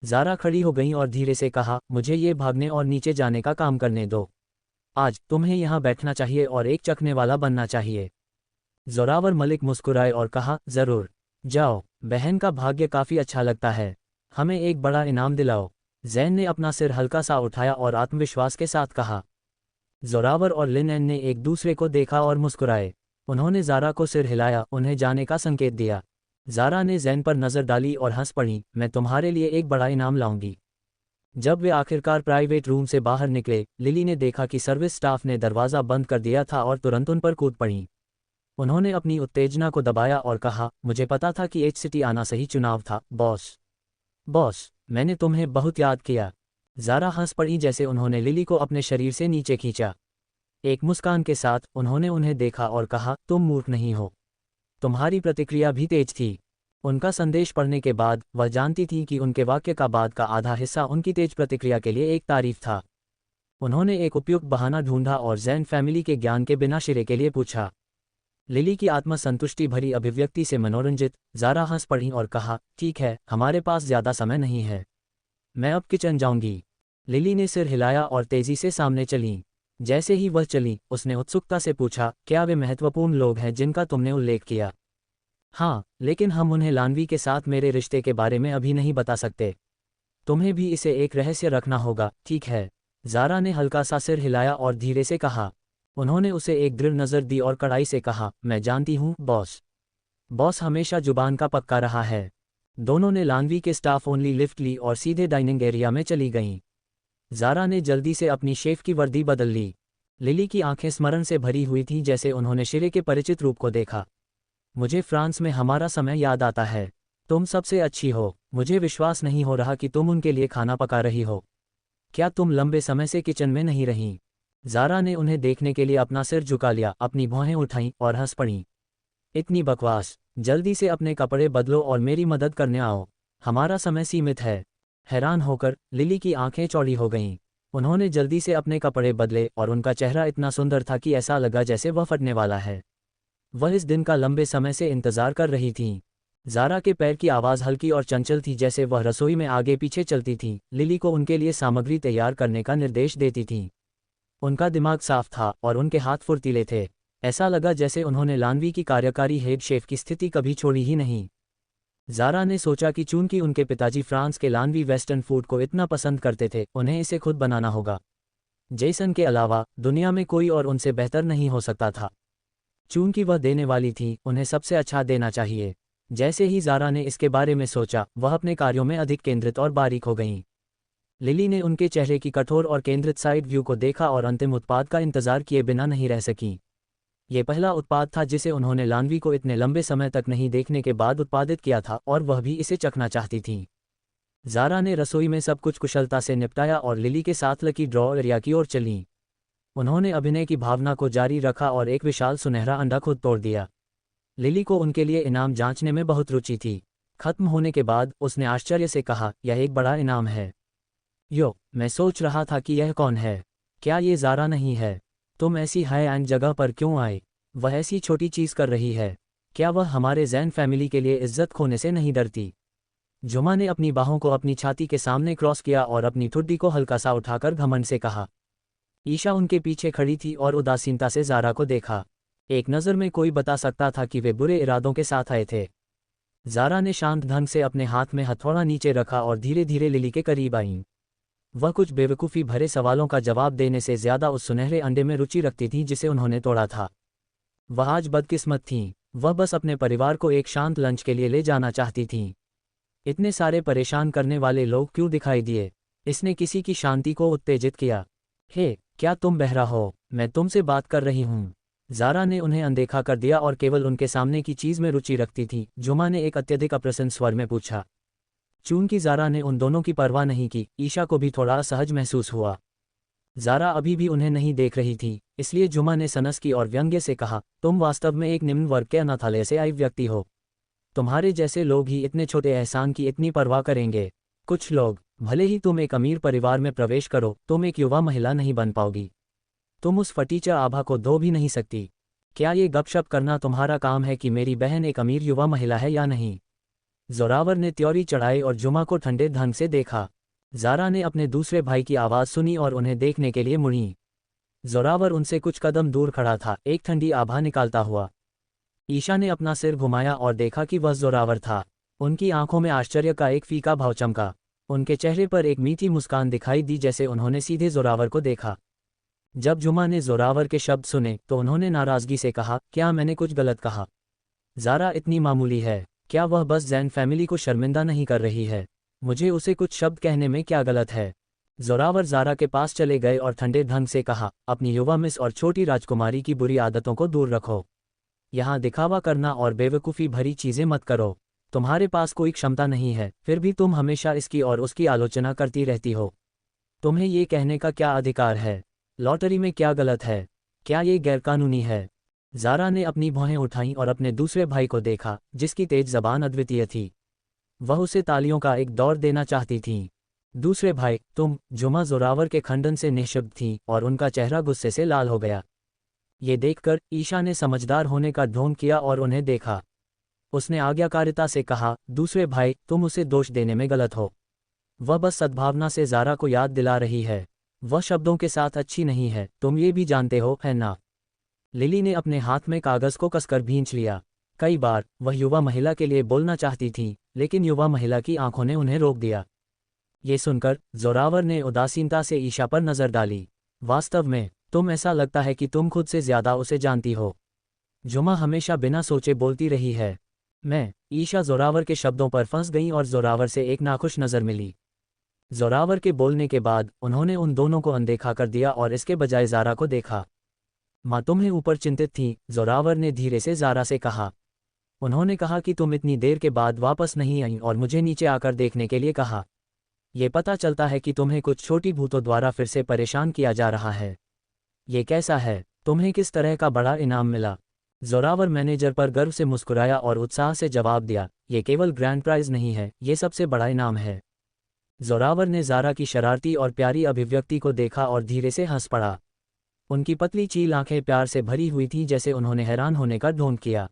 ज़ारा खड़ी हो गई और धीरे से कहा, मुझे ये भागने और नीचे जाने का काम करने दो। आज तुम्हें यहाँ बैठना चाहिए और एक चखने वाला बनना चाहिए। जोरावर मलिक मुस्कुराए और कहा, ज़रूर, जाओ। बहन का भाग्य काफ़ी अच्छा लगता है। हमें एक बड़ा इनाम दिलाओ। जैन ने अपना सिर हल्का सा उठाया और आत्मविश्वास के साथ कहा। जोरावर और लिनेन ने एक दूसरे को देखा और मुस्कुराए। उन्होंने ज़ारा को सिर हिलाया, उन्हें जाने का संकेत दिया। ज़ारा ने जैन पर नज़र डाली और हंस पड़ी, मैं तुम्हारे लिए एक बड़ा इनाम लाऊंगी। जब वे आखिरकार प्राइवेट रूम से बाहर निकले, लिली ने देखा कि सर्विस स्टाफ ने दरवाज़ा बंद कर दिया था और तुरंत उन पर कूद पड़ी। उन्होंने अपनी उत्तेजना को दबाया और कहा, मुझे पता था कि एच-सिटी आना सही चुनाव था, बॉस। बॉस, मैंने तुम्हें बहुत याद किया। ज़ारा हंस पड़ी जैसे उन्होंने लिली को अपने शरीर से नीचे खींचा। एक मुस्कान के साथ उन्होंने उन्हें देखा और कहा, तुम मूर्ख नहीं हो। तुम्हारी प्रतिक्रिया भी तेज थी। उनका संदेश पढ़ने के बाद वह जानती थी कि उनके वाक्य का बाद का आधा हिस्सा उनकी तेज प्रतिक्रिया के लिए एक तारीफ था। उन्होंने एक उपयुक्त बहाना ढूंढा और जैन फैमिली के ज्ञान के बिना सिरे के लिए पूछा। लिली की आत्मसंतुष्टि भरी अभिव्यक्ति से मनोरंजित, ज़ारा हंस पड़ी और कहा, ठीक है, हमारे पास ज़्यादा समय नहीं है। मैं अब किचन जाऊंगी। लिली ने सिर हिलाया और तेजी से सामने चली। जैसे ही वह चली, उसने उत्सुकता से पूछा, क्या वे महत्वपूर्ण लोग हैं जिनका तुमने उल्लेख किया? हाँ, लेकिन हम उन्हें लान्वी के साथ मेरे रिश्ते के बारे में अभी नहीं बता सकते। तुम्हें भी इसे एक रहस्य रखना होगा, ठीक है? ज़ारा ने हल्का सा सिर हिलाया और धीरे से कहा। उन्होंने उसे एक दृढ़ नज़र दी और कड़ाई से कहा, मैं जानती हूँ, बॉस। बॉस हमेशा जुबान का पक्का रहा है। दोनों ने लान्वी के स्टाफ ओनली लिफ्ट ली और सीधे डाइनिंग एरिया में चली गईं। ज़ारा ने जल्दी से अपनी शेफ की वर्दी बदल ली। लिली की आंखें स्मरण से भरी हुई थीं जैसे उन्होंने शिरे के परिचित रूप को देखा। मुझे फ्रांस में हमारा समय याद आता है। तुम सबसे अच्छी हो। मुझे विश्वास नहीं हो रहा कि तुम उनके लिए खाना पका रही हो। क्या तुम लंबे समय से किचन में नहीं रही? ज़ारा ने उन्हें देखने के लिए अपना सिर झुका लिया, अपनी भौहें उठाईं और हंस पड़ीं। इतनी बकवास। जल्दी से अपने कपड़े बदलो और मेरी मदद करने आओ। हमारा समय सीमित है। हैरान होकर लिली की आंखें चौड़ी हो गईं। उन्होंने जल्दी से अपने कपड़े बदले और उनका चेहरा इतना सुंदर था कि ऐसा लगा जैसे वह फटने वाला है। वह इस दिन का लंबे समय से इंतजार कर रही थीं। ज़ारा के पैर की आवाज़ हल्की और चंचल थी जैसे वह रसोई में आगे पीछे चलती थीं, लिली को उनके लिए सामग्री तैयार करने का निर्देश देती थीं। उनका दिमाग साफ था और उनके हाथ फुर्तीले थे। ऐसा लगा जैसे उन्होंने लान्वी की कार्यकारी हेड शेफ की स्थिति कभी छोड़ी ही नहीं। ज़ारा ने सोचा कि चूंकि उनके पिताजी फ्रांस के लान्वी वेस्टर्न फूड को इतना पसंद करते थे, उन्हें इसे खुद बनाना होगा। जेसन के अलावा दुनिया में कोई और उनसे बेहतर नहीं हो सकता था। चूंकि वह देने वाली थी, उन्हें सबसे अच्छा देना चाहिए। जैसे ही ज़ारा ने इसके बारे में सोचा, वह अपने कार्यों में अधिक केंद्रित और बारीक हो गईं। लिली ने उनके चेहरे की कठोर और केंद्रित साइड व्यू को देखा और अंतिम उत्पाद का इंतजार किए बिना नहीं रह सकीं। ये पहला उत्पाद था जिसे उन्होंने लान्वी को इतने लंबे समय तक नहीं देखने के बाद उत्पादित किया था और वह भी इसे चखना चाहती थीं। ज़ारा ने रसोई में सब कुछ कुशलता से निपटाया और लिली के साथ लकी ड्रॉ एरिया की ओर चलीं। उन्होंने अभिनय की भावना को जारी रखा और एक विशाल सुनहरा अंडा खुद तोड़ दिया। लिली को उनके लिए इनाम जांचने में बहुत रुचि थी। खत्म होने के बाद उसने आश्चर्य से कहा, यह एक बड़ा इनाम है। मैं सोच रहा था कि यह कौन है। क्या ये ज़ारा नहीं है? तुम ऐसी हाई एंड जगह पर क्यों आए? वह ऐसी छोटी चीज़ कर रही है। क्या वह हमारे जैन फैमिली के लिए इज्जत खोने से नहीं डरती? जुमा ने अपनी बाहों को अपनी छाती के सामने क्रॉस किया और अपनी ठुड्डी को हल्का सा उठाकर घमंड से कहा। ईशा उनके पीछे खड़ी थी और उदासीनता से ज़ारा को देखा। एक नज़र में कोई बता सकता था कि वे बुरे इरादों के साथ आए थे। ज़ारा ने शांत ढंग से अपने हाथ में हथौड़ा नीचे रखा और धीरे धीरे लिली के करीब आईं। वह कुछ बेवकूफ़ी भरे सवालों का जवाब देने से ज़्यादा उस सुनहरे अंडे में रुचि रखती थी जिसे उन्होंने तोड़ा था। वह आज बदकिस्मत थीं। वह बस अपने परिवार को एक शांत लंच के लिए ले जाना चाहती थीं। इतने सारे परेशान करने वाले लोग क्यों दिखाई दिए? इसने किसी की शांति को उत्तेजित किया। हे, क्या तुम बहरा हो? मैं तुमसे बात कर रही हूँ। ज़ारा ने उन्हें अनदेखा कर दिया और केवल उनके सामने की चीज़ में रुचि रखती थी। जुमा ने एक अत्यधिक अप्रसन्न स्वर में पूछा। चूंकि ज़ारा ने उन दोनों की परवाह नहीं की, ईशा को भी थोड़ा असहज महसूस हुआ। ज़ारा अभी भी उन्हें नहीं देख रही थी, इसलिए जुमा ने सनस की और व्यंग्य से कहा, तुम वास्तव में एक निम्न वर्ग के अनाथालय से आई व्यक्ति हो। तुम्हारे जैसे लोग ही इतने छोटे एहसान की इतनी परवाह करेंगे। कुछ लोग, भले ही तुम एक अमीर परिवार में प्रवेश करो, तुम एक युवा महिला नहीं बन पाओगी। तुम उस फटीचा आभा को धो भी नहीं सकती। क्या ये गपशप करना तुम्हारा काम है कि मेरी बहन एक अमीर युवा महिला है या नहीं? जोरावर ने त्योरी चढ़ाई और जुमा को ठंडे ढंग से देखा। ज़ारा ने अपने दूसरे भाई की आवाज़ सुनी और उन्हें देखने के लिए मुड़ी। जोरावर उनसे कुछ कदम दूर खड़ा था, एक ठंडी आभा निकालता हुआ। ईशा ने अपना सिर घुमाया और देखा कि वह जोरावर था। उनकी आंखों में आश्चर्य का एक फीका भाव चमका। उनके चेहरे पर एक मीठी मुस्कान दिखाई दी जैसे उन्होंने सीधे जोरावर को देखा। जब जुमा ने जोरावर के शब्द सुने तो उन्होंने नाराज़गी से कहा, क्या मैंने कुछ गलत कहा? ज़ारा इतनी मामूली है। क्या वह बस जैन फैमिली को शर्मिंदा नहीं कर रही है? मुझे उसे कुछ शब्द कहने में क्या गलत है? जोरावर ज़ारा के पास चले गए और ठंडे ढंग से कहा, अपनी युवा मिस और छोटी राजकुमारी की बुरी आदतों को दूर रखो। यहाँ दिखावा करना और बेवकूफ़ी भरी चीज़ें मत करो। तुम्हारे पास कोई क्षमता नहीं है, फिर भी तुम हमेशा इसकी और उसकी आलोचना करती रहती हो। तुम्हें ये कहने का क्या अधिकार है? लॉटरी में क्या गलत है? क्या ये गैरकानूनी है? ज़ारा ने अपनी भौहें उठाईं और अपने दूसरे भाई को देखा, जिसकी तेज ज़बान अद्वितीय थी। वह उसे तालियों का एक दौर देना चाहती थी। दूसरे भाई, तुम, जुमा जोरावर के खंडन से निःशब्द थीं और उनका चेहरा गुस्से से लाल हो गया। ये देखकर ईशा ने समझदार होने का ढोंग किया और उन्हें देखा। उसने आज्ञाकारिता से कहा, दूसरे भाई, तुम उसे दोष देने में गलत हो। वह बस सद्भावना से ज़ारा को याद दिला रही है। वह शब्दों के साथ अच्छी नहीं है, तुम ये भी जानते हो, है ना? लिली ने अपने हाथ में कागज़ को कसकर भींच लिया। कई बार वह युवा महिला के लिए बोलना चाहती थी, लेकिन युवा महिला की आंखों ने उन्हें रोक दिया। ये सुनकर जोरावर ने उदासीनता से ईशा पर नज़र डाली। वास्तव में तुम, ऐसा लगता है कि तुम खुद से ज़्यादा उसे जानती हो। जुमा हमेशा बिना सोचे बोलती रही है। ईशा जोरावर के शब्दों पर फंस गई और जोरावर से एक नाखुश नज़र मिली। जोरावर के बोलने के बाद उन्होंने उन दोनों को अनदेखा कर दिया और इसके बजाय ज़ारा को देखा। माँ तुम्हें ऊपर चिंतित थी, जोरावर ने धीरे से ज़ारा से कहा। उन्होंने कहा कि तुम इतनी देर के बाद वापस नहीं आई और मुझे नीचे आकर देखने के लिए कहा। ये पता चलता है कि तुम्हें कुछ छोटी भूतों द्वारा फिर से परेशान किया जा रहा है। ये कैसा है? तुम्हें किस तरह का बड़ा इनाम मिला? जोरावर मैनेजर पर गर्व से मुस्कुराया और उत्साह से जवाब दिया, ये केवल ग्रैंड प्राइज नहीं है, ये सबसे बड़ा इनाम है। जोरावर ने ज़ारा की शरारती और प्यारी अभिव्यक्ति को देखा और धीरे से हंस पड़ा। उनकी पतली चील आंखें प्यार से भरी हुई थीं, जैसे उन्होंने हैरान होने का ढोंग किया।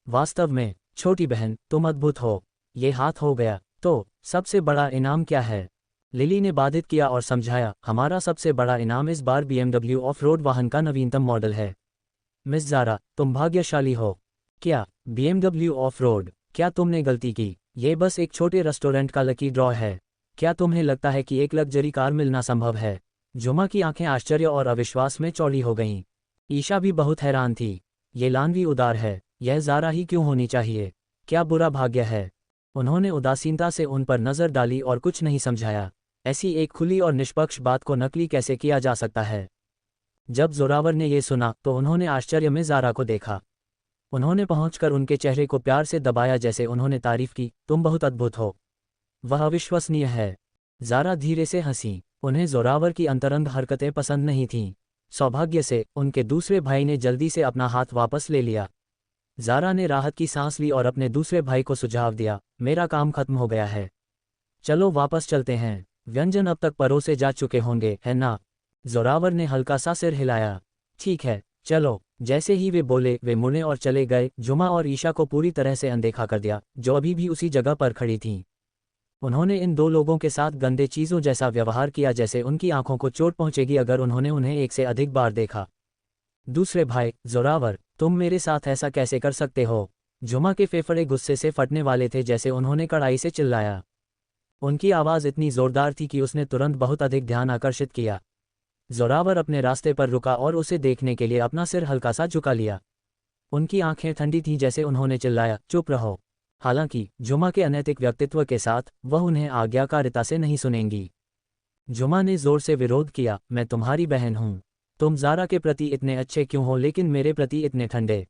वास्तव में, छोटी बहन, तुम अद्भुत हो। ये हाथ हो गया। तो सबसे बड़ा इनाम क्या है? लिली ने बाधित किया और समझाया, हमारा सबसे बड़ा इनाम इस बार BMW ऑफ रोड वाहन का नवीनतम मॉडल है। मिस ज़ारा, तुम भाग्यशाली हो। क्या BMW ऑफ रोड? क्या तुमने गलती की? ये बस एक छोटे रेस्टोरेंट का लकी ड्रॉ है। क्या तुम्हें लगता है कि एक लग्जरी कार मिलना संभव है? जुमा की आंखें आश्चर्य और अविश्वास में चौड़ी हो गईं। ईशा भी बहुत हैरान थी। ये लानवी उदार है। यह ज़ारा ही क्यों होनी चाहिए? क्या बुरा भाग्य है? उन्होंने उदासीनता से उन पर नज़र डाली और कुछ नहीं समझाया। ऐसी एक खुली और निष्पक्ष बात को नकली कैसे किया जा सकता है? जब जोरावर ने यह सुना तो उन्होंने आश्चर्य में ज़ारा को देखा। उन्होंने पहुंचकर उनके चेहरे को प्यार से दबाया, जैसे उन्होंने तारीफ की, तुम बहुत अद्भुत हो। वह अविश्वसनीय है। ज़ारा धीरे से हंसी। उन्हें जोरावर की अंतरंग हरकतें पसंद नहीं थीं। सौभाग्य से उनके दूसरे भाई ने जल्दी से अपना हाथ वापस ले लिया। ज़ारा ने राहत की सांस ली और अपने दूसरे भाई को सुझाव दिया, मेरा काम खत्म हो गया है। चलो वापस चलते हैं। व्यंजन अब तक परोसे जा चुके होंगे, है ना? जोरावर ने हल्का सा सिर हिलाया। ठीक है, चलो। जैसे ही वे बोले, वे मुड़े और चले गए। जुमा और ईशा को पूरी तरह से अनदेखा कर दिया, जो अभी भी उसी जगह पर खड़ी थीं। उन्होंने इन दो लोगों के साथ गंदे चीज़ों जैसा व्यवहार किया, जैसे उनकी आंखों को चोट पहुंचेगी अगर उन्होंने उन्हें एक से अधिक बार देखा। दूसरे भाई, जोरावर, तुम मेरे साथ ऐसा कैसे कर सकते हो? जुमा के फेफड़े गुस्से से फटने वाले थे, जैसे उन्होंने कड़ाई से चिल्लाया। उनकी आवाज़ इतनी जोरदार थी कि उसने तुरंत बहुत अधिक ध्यान आकर्षित किया। जोरावर अपने रास्ते पर रुका और उसे देखने के लिए अपना सिर हल्का सा झुका लिया। उनकी आंखें ठंडी थीं, जैसे उन्होंने चिल्लाया, चुप रहो। हालांकि जुमा के अनैतिक व्यक्तित्व के साथ वह उन्हें आज्ञाकारिता से नहीं सुनेंगी। जुमा ने जोर से विरोध किया, मैं तुम्हारी बहन हूं। तुम ज़ारा के प्रति इतने अच्छे क्यों हो, लेकिन मेरे प्रति इतने ठंडे?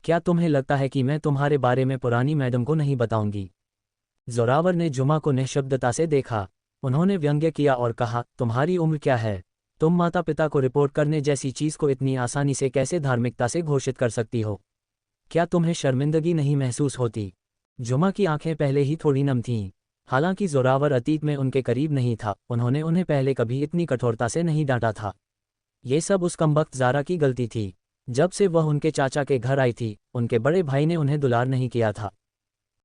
क्या तुम्हें लगता है कि मैं तुम्हारे बारे में पुरानी मैडम को नहीं बताऊंगी? जोरावर ने जुमा को निःशब्दता से देखा। उन्होंने व्यंग्य किया और कहा, तुम्हारी उम्र क्या है? तुम माता पिता को रिपोर्ट करने जैसी चीज़ को इतनी आसानी से कैसे धार्मिकता से घोषित कर सकती हो? क्या तुम्हें शर्मिंदगी नहीं महसूस होती? जुमा की आंखें पहले ही थोड़ी नम थीं। हालांकि जोरावर अतीत में उनके करीब नहीं था, उन्होंने उन्हें पहले कभी इतनी कठोरता से नहीं डांटा था। ये सब उस कमबख्त ज़ारा की गलती थी। जब से वह उनके चाचा के घर आई थी, उनके बड़े भाई ने उन्हें दुलार नहीं किया था।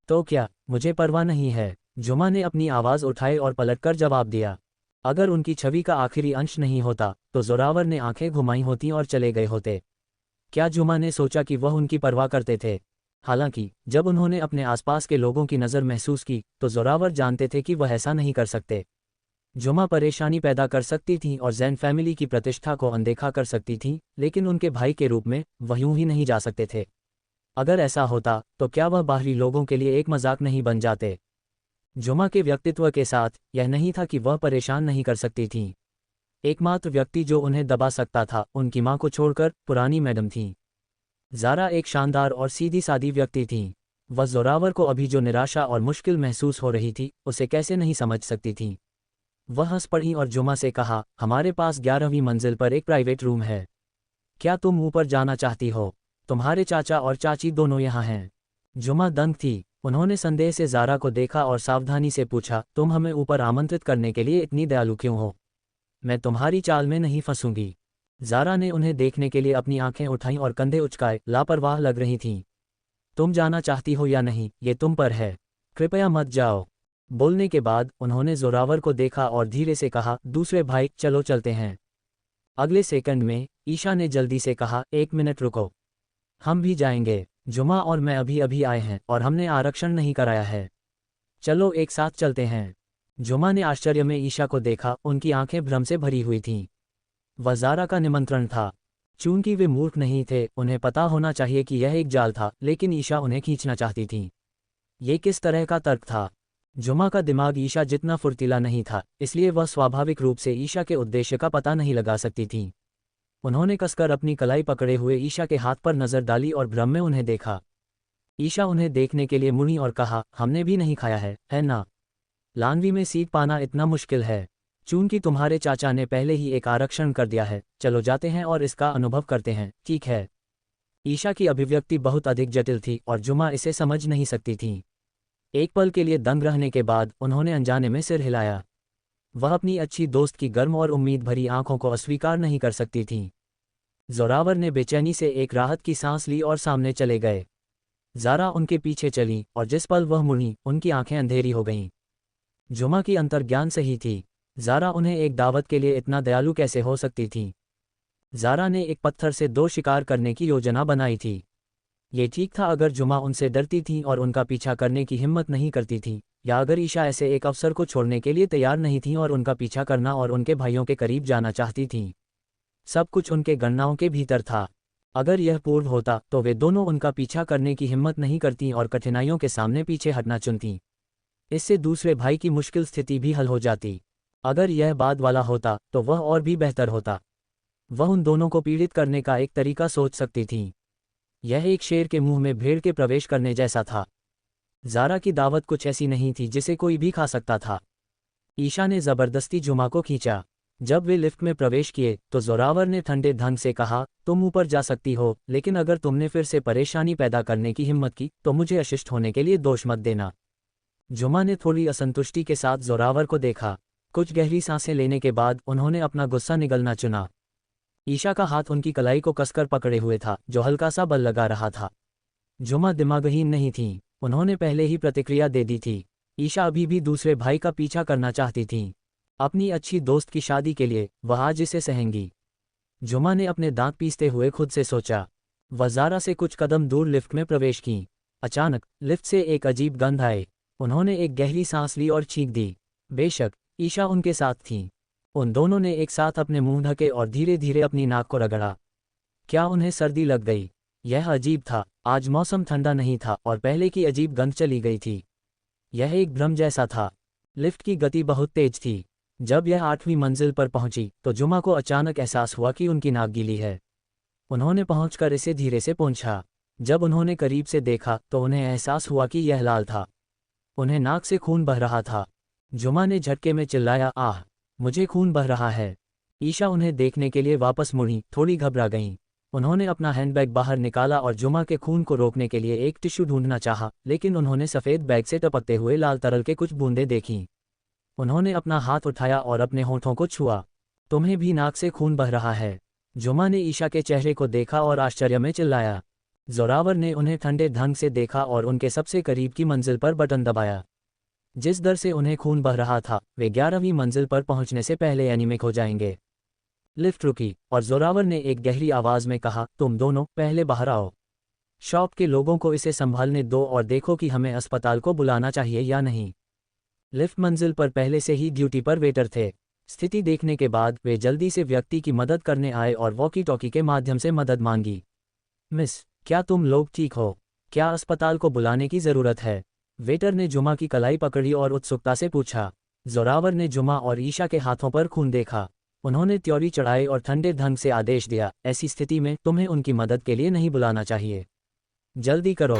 तो क्या मुझे परवाह नहीं है? जुमा ने अपनी आवाज़ उठाई और पलटकर जवाब दिया। अगर उनकी छवि का आखिरी अंश नहीं होता तो जोरावर ने आंखें घुमाई होती और चले गए होते। क्या जुमा ने सोचा कि वह उनकी परवाह करते थे? हालांकि जब उन्होंने अपने आसपास के लोगों की नज़र महसूस की तो जोरावर जानते थे कि वह ऐसा नहीं कर सकते। जुमा परेशानी पैदा कर सकती थी और जैन फैमिली की प्रतिष्ठा को अनदेखा कर सकती थी, लेकिन उनके भाई के रूप में वह यूं ही नहीं जा सकते थे। अगर ऐसा होता तो क्या वह बाहरी लोगों के लिए एक मजाक नहीं बन जाते? जुमा के व्यक्तित्व के साथ यह नहीं था कि वह परेशान नहीं कर सकती थीं। एकमात्र व्यक्ति जो उन्हें दबा सकता था उनकी माँ को छोड़कर पुरानी मैडम थीं। ज़ारा एक शानदार और सीधी सादी व्यक्ति थीं। वह जोरावर को अभी जो निराशा और मुश्किल महसूस हो रही थी उसे कैसे नहीं समझ सकती थीं। वह हंस पड़ी और जुमा से कहा, हमारे पास 11वीं मंजिल पर एक प्राइवेट रूम है। क्या तुम ऊपर जाना चाहती हो? तुम्हारे चाचा और चाची दोनों यहाँ हैं। जुमा दंग थी। उन्होंने संदेह से ज़ारा को देखा और सावधानी से पूछा, तुम हमें ऊपर आमंत्रित करने के लिए इतनी दयालु क्यों हो? मैं तुम्हारी चाल में नहीं फंसूंगी। ज़ारा ने उन्हें देखने के लिए अपनी आंखें उठाईं और कंधे उचकाए, लापरवाह लग रही थीं। तुम जाना चाहती हो या नहीं ये तुम पर है। कृपया मत जाओ। बोलने के बाद उन्होंने जोरावर को देखा और धीरे से कहा, दूसरे भाई चलो चलते हैं। अगले सेकंड में ईशा ने जल्दी से कहा, 1 मिनट रुको, हम भी जाएंगे। जुमा और मैं अभी अभी आए हैं और हमने आरक्षण नहीं कराया है। चलो एक साथ चलते हैं। जुमा ने आश्चर्य में ईशा को देखा, उनकी आंखें भ्रम से भरी हुई थीं। वह ज़ारा का निमंत्रण था। चूंकि वे मूर्ख नहीं थे, उन्हें पता होना चाहिए कि यह एक जाल था, लेकिन ईशा उन्हें खींचना चाहती थी। ये किस तरह का तर्क था? जुमा का दिमाग ईशा जितना फुर्तीला नहीं था, इसलिए वह स्वाभाविक रूप से ईशा के उद्देश्य का पता नहीं लगा सकती थी। उन्होंने कसकर अपनी कलाई पकड़े हुए ईशा के हाथ पर नज़र डाली और भ्रम में उन्हें देखा। ईशा उन्हें देखने के लिए मुड़ी और कहा, हमने भी नहीं खाया है ना? लानवी में सीट पाना इतना मुश्किल है। चूंकि तुम्हारे चाचा ने पहले ही एक आरक्षण कर दिया है, चलो जाते हैं और इसका अनुभव करते हैं, ठीक है? ईशा की अभिव्यक्ति बहुत अधिक जटिल थी और जुमा इसे समझ नहीं सकती थी। एक पल के लिए दंग रहने के बाद उन्होंने अनजाने में सिर हिलाया। वह अपनी अच्छी दोस्त की गर्म और उम्मीद भरी आंखों को अस्वीकार नहीं कर सकती थीं। जोरावर ने बेचैनी से एक राहत की सांस ली और सामने चले गए। ज़ारा उनके पीछे चली और जिस पल वह मुड़ी उनकी आंखें अंधेरी हो गईं। जुमा की अंतर्ज्ञान सही थी। ज़ारा उन्हें एक दावत के लिए इतना दयालु कैसे हो सकती थी? ज़ारा ने एक पत्थर से 2 शिकार करने की योजना बनाई थी। ये ठीक था अगर जुमा उनसे डरती थी और उनका पीछा करने की हिम्मत नहीं करती थी, या अगर ईशा ऐसे एक अवसर को छोड़ने के लिए तैयार नहीं थी और उनका पीछा करना और उनके भाइयों के करीब जाना चाहती थीं। सब कुछ उनके गणनाओं के भीतर था। अगर यह पूर्ण होता तो वे दोनों उनका पीछा करने की हिम्मत नहीं करतीं और कठिनाइयों के सामने पीछे हटना चुनतीं। इससे दूसरे भाई की मुश्किल स्थिति भी हल हो जाती। अगर यह बाद वाला होता तो वह और भी बेहतर होता। वह उन दोनों को पीड़ित करने का एक तरीका सोच सकती थी। यह एक शेर के मुंह में भेड़ के प्रवेश करने जैसा था। ज़ारा की दावत कुछ ऐसी नहीं थी जिसे कोई भी खा सकता था। ईशा ने ज़बरदस्ती जुमा को खींचा। जब वे लिफ्ट में प्रवेश किए तो जोरावर ने ठंडे ढंग से कहा, तुम ऊपर जा सकती हो, लेकिन अगर तुमने फिर से परेशानी पैदा करने की हिम्मत की तो मुझे अशिष्ट होने के लिए दोष मत देना। जुमा ने थोड़ी असंतुष्टि के साथ जोरावर को देखा। कुछ गहरी सांसें लेने के बाद उन्होंने अपना गुस्सा निगलना चुना। ईशा का हाथ उनकी कलाई को कसकर पकड़े हुए था, जो हल्का सा बल लगा रहा था। जुमा दिमागहीन नहीं थीं, उन्होंने पहले ही प्रतिक्रिया दे दी थी। ईशा अभी भी दूसरे भाई का पीछा करना चाहती थीं। अपनी अच्छी दोस्त की शादी के लिए वह आज इसे सहेंगी। जुमा ने अपने दांत पीसते हुए खुद से सोचा। वह ज़ारा से कुछ कदम दूर लिफ्ट में प्रवेश की। अचानक लिफ्ट से एक अजीब गंध आए। उन्होंने एक गहरी सांस ली और छींक दी। बेशक ईशा उनके साथ थीं। उन दोनों ने एक साथ अपने मुंह ढके और धीरे धीरे अपनी नाक को रगड़ा। क्या उन्हें सर्दी लग गई? यह अजीब था। आज मौसम ठंडा नहीं था और पहले की अजीब गंध चली गई थी। यह एक भ्रम जैसा था। लिफ्ट की गति बहुत तेज थी। जब यह 8वीं मंजिल पर पहुंची तो जुमा को अचानक एहसास हुआ कि उनकी नाक गीली है। उन्होंने पहुंचकर इसे धीरे से पोंछा। जब उन्होंने करीब से देखा तो उन्हें एहसास हुआ कि यह लाल था। उन्हें नाक से खून बह रहा था। जुमा ने झटके में चिल्लाया, आह, मुझे खून बह रहा है। ईशा उन्हें देखने के लिए वापस मुड़ी, थोड़ी घबरा गईं। उन्होंने अपना हैंडबैग बाहर निकाला और जुमा के खून को रोकने के लिए एक टिश्यू ढूंढना चाहा, लेकिन उन्होंने सफ़ेद बैग से टपकते हुए लाल तरल के कुछ बूंदें देखीं। उन्होंने अपना हाथ उठाया और अपने होठों को छुआ। तुम्हें भी नाक से खून बह रहा है? जुमा ने ईशा के चेहरे को देखा और आश्चर्य में चिल्लाया। जोरावर ने उन्हें ठंडे ढंग से देखा और उनके सबसे करीब की मंजिल पर बटन दबाया। जिस दर से उन्हें खून बह रहा था, वे 11वीं मंजिल पर पहुंचने से पहले एनीमिक हो जाएंगे। लिफ्ट रुकी और जोरावर ने एक गहरी आवाज में कहा, तुम दोनों पहले बाहर आओ। शॉप के लोगों को इसे संभालने दो और देखो कि हमें अस्पताल को बुलाना चाहिए या नहीं। लिफ्ट मंजिल पर पहले से ही ड्यूटी पर वेटर थे। स्थिति देखने के बाद वे जल्दी से व्यक्ति की मदद करने आए और वॉकी टॉकी के माध्यम से मदद मांगी। मिस, क्या तुम लोग ठीक हो? क्या अस्पताल को बुलाने की ज़रूरत है? वेटर ने जुमा की कलाई पकड़ी और उत्सुकता से पूछा। जोरावर ने जुमा और ईशा के हाथों पर खून देखा। उन्होंने त्योरी चढ़ाई और ठंडे ढंग से आदेश दिया, ऐसी स्थिति में तुम्हें उनकी मदद के लिए नहीं बुलाना चाहिए। जल्दी करो।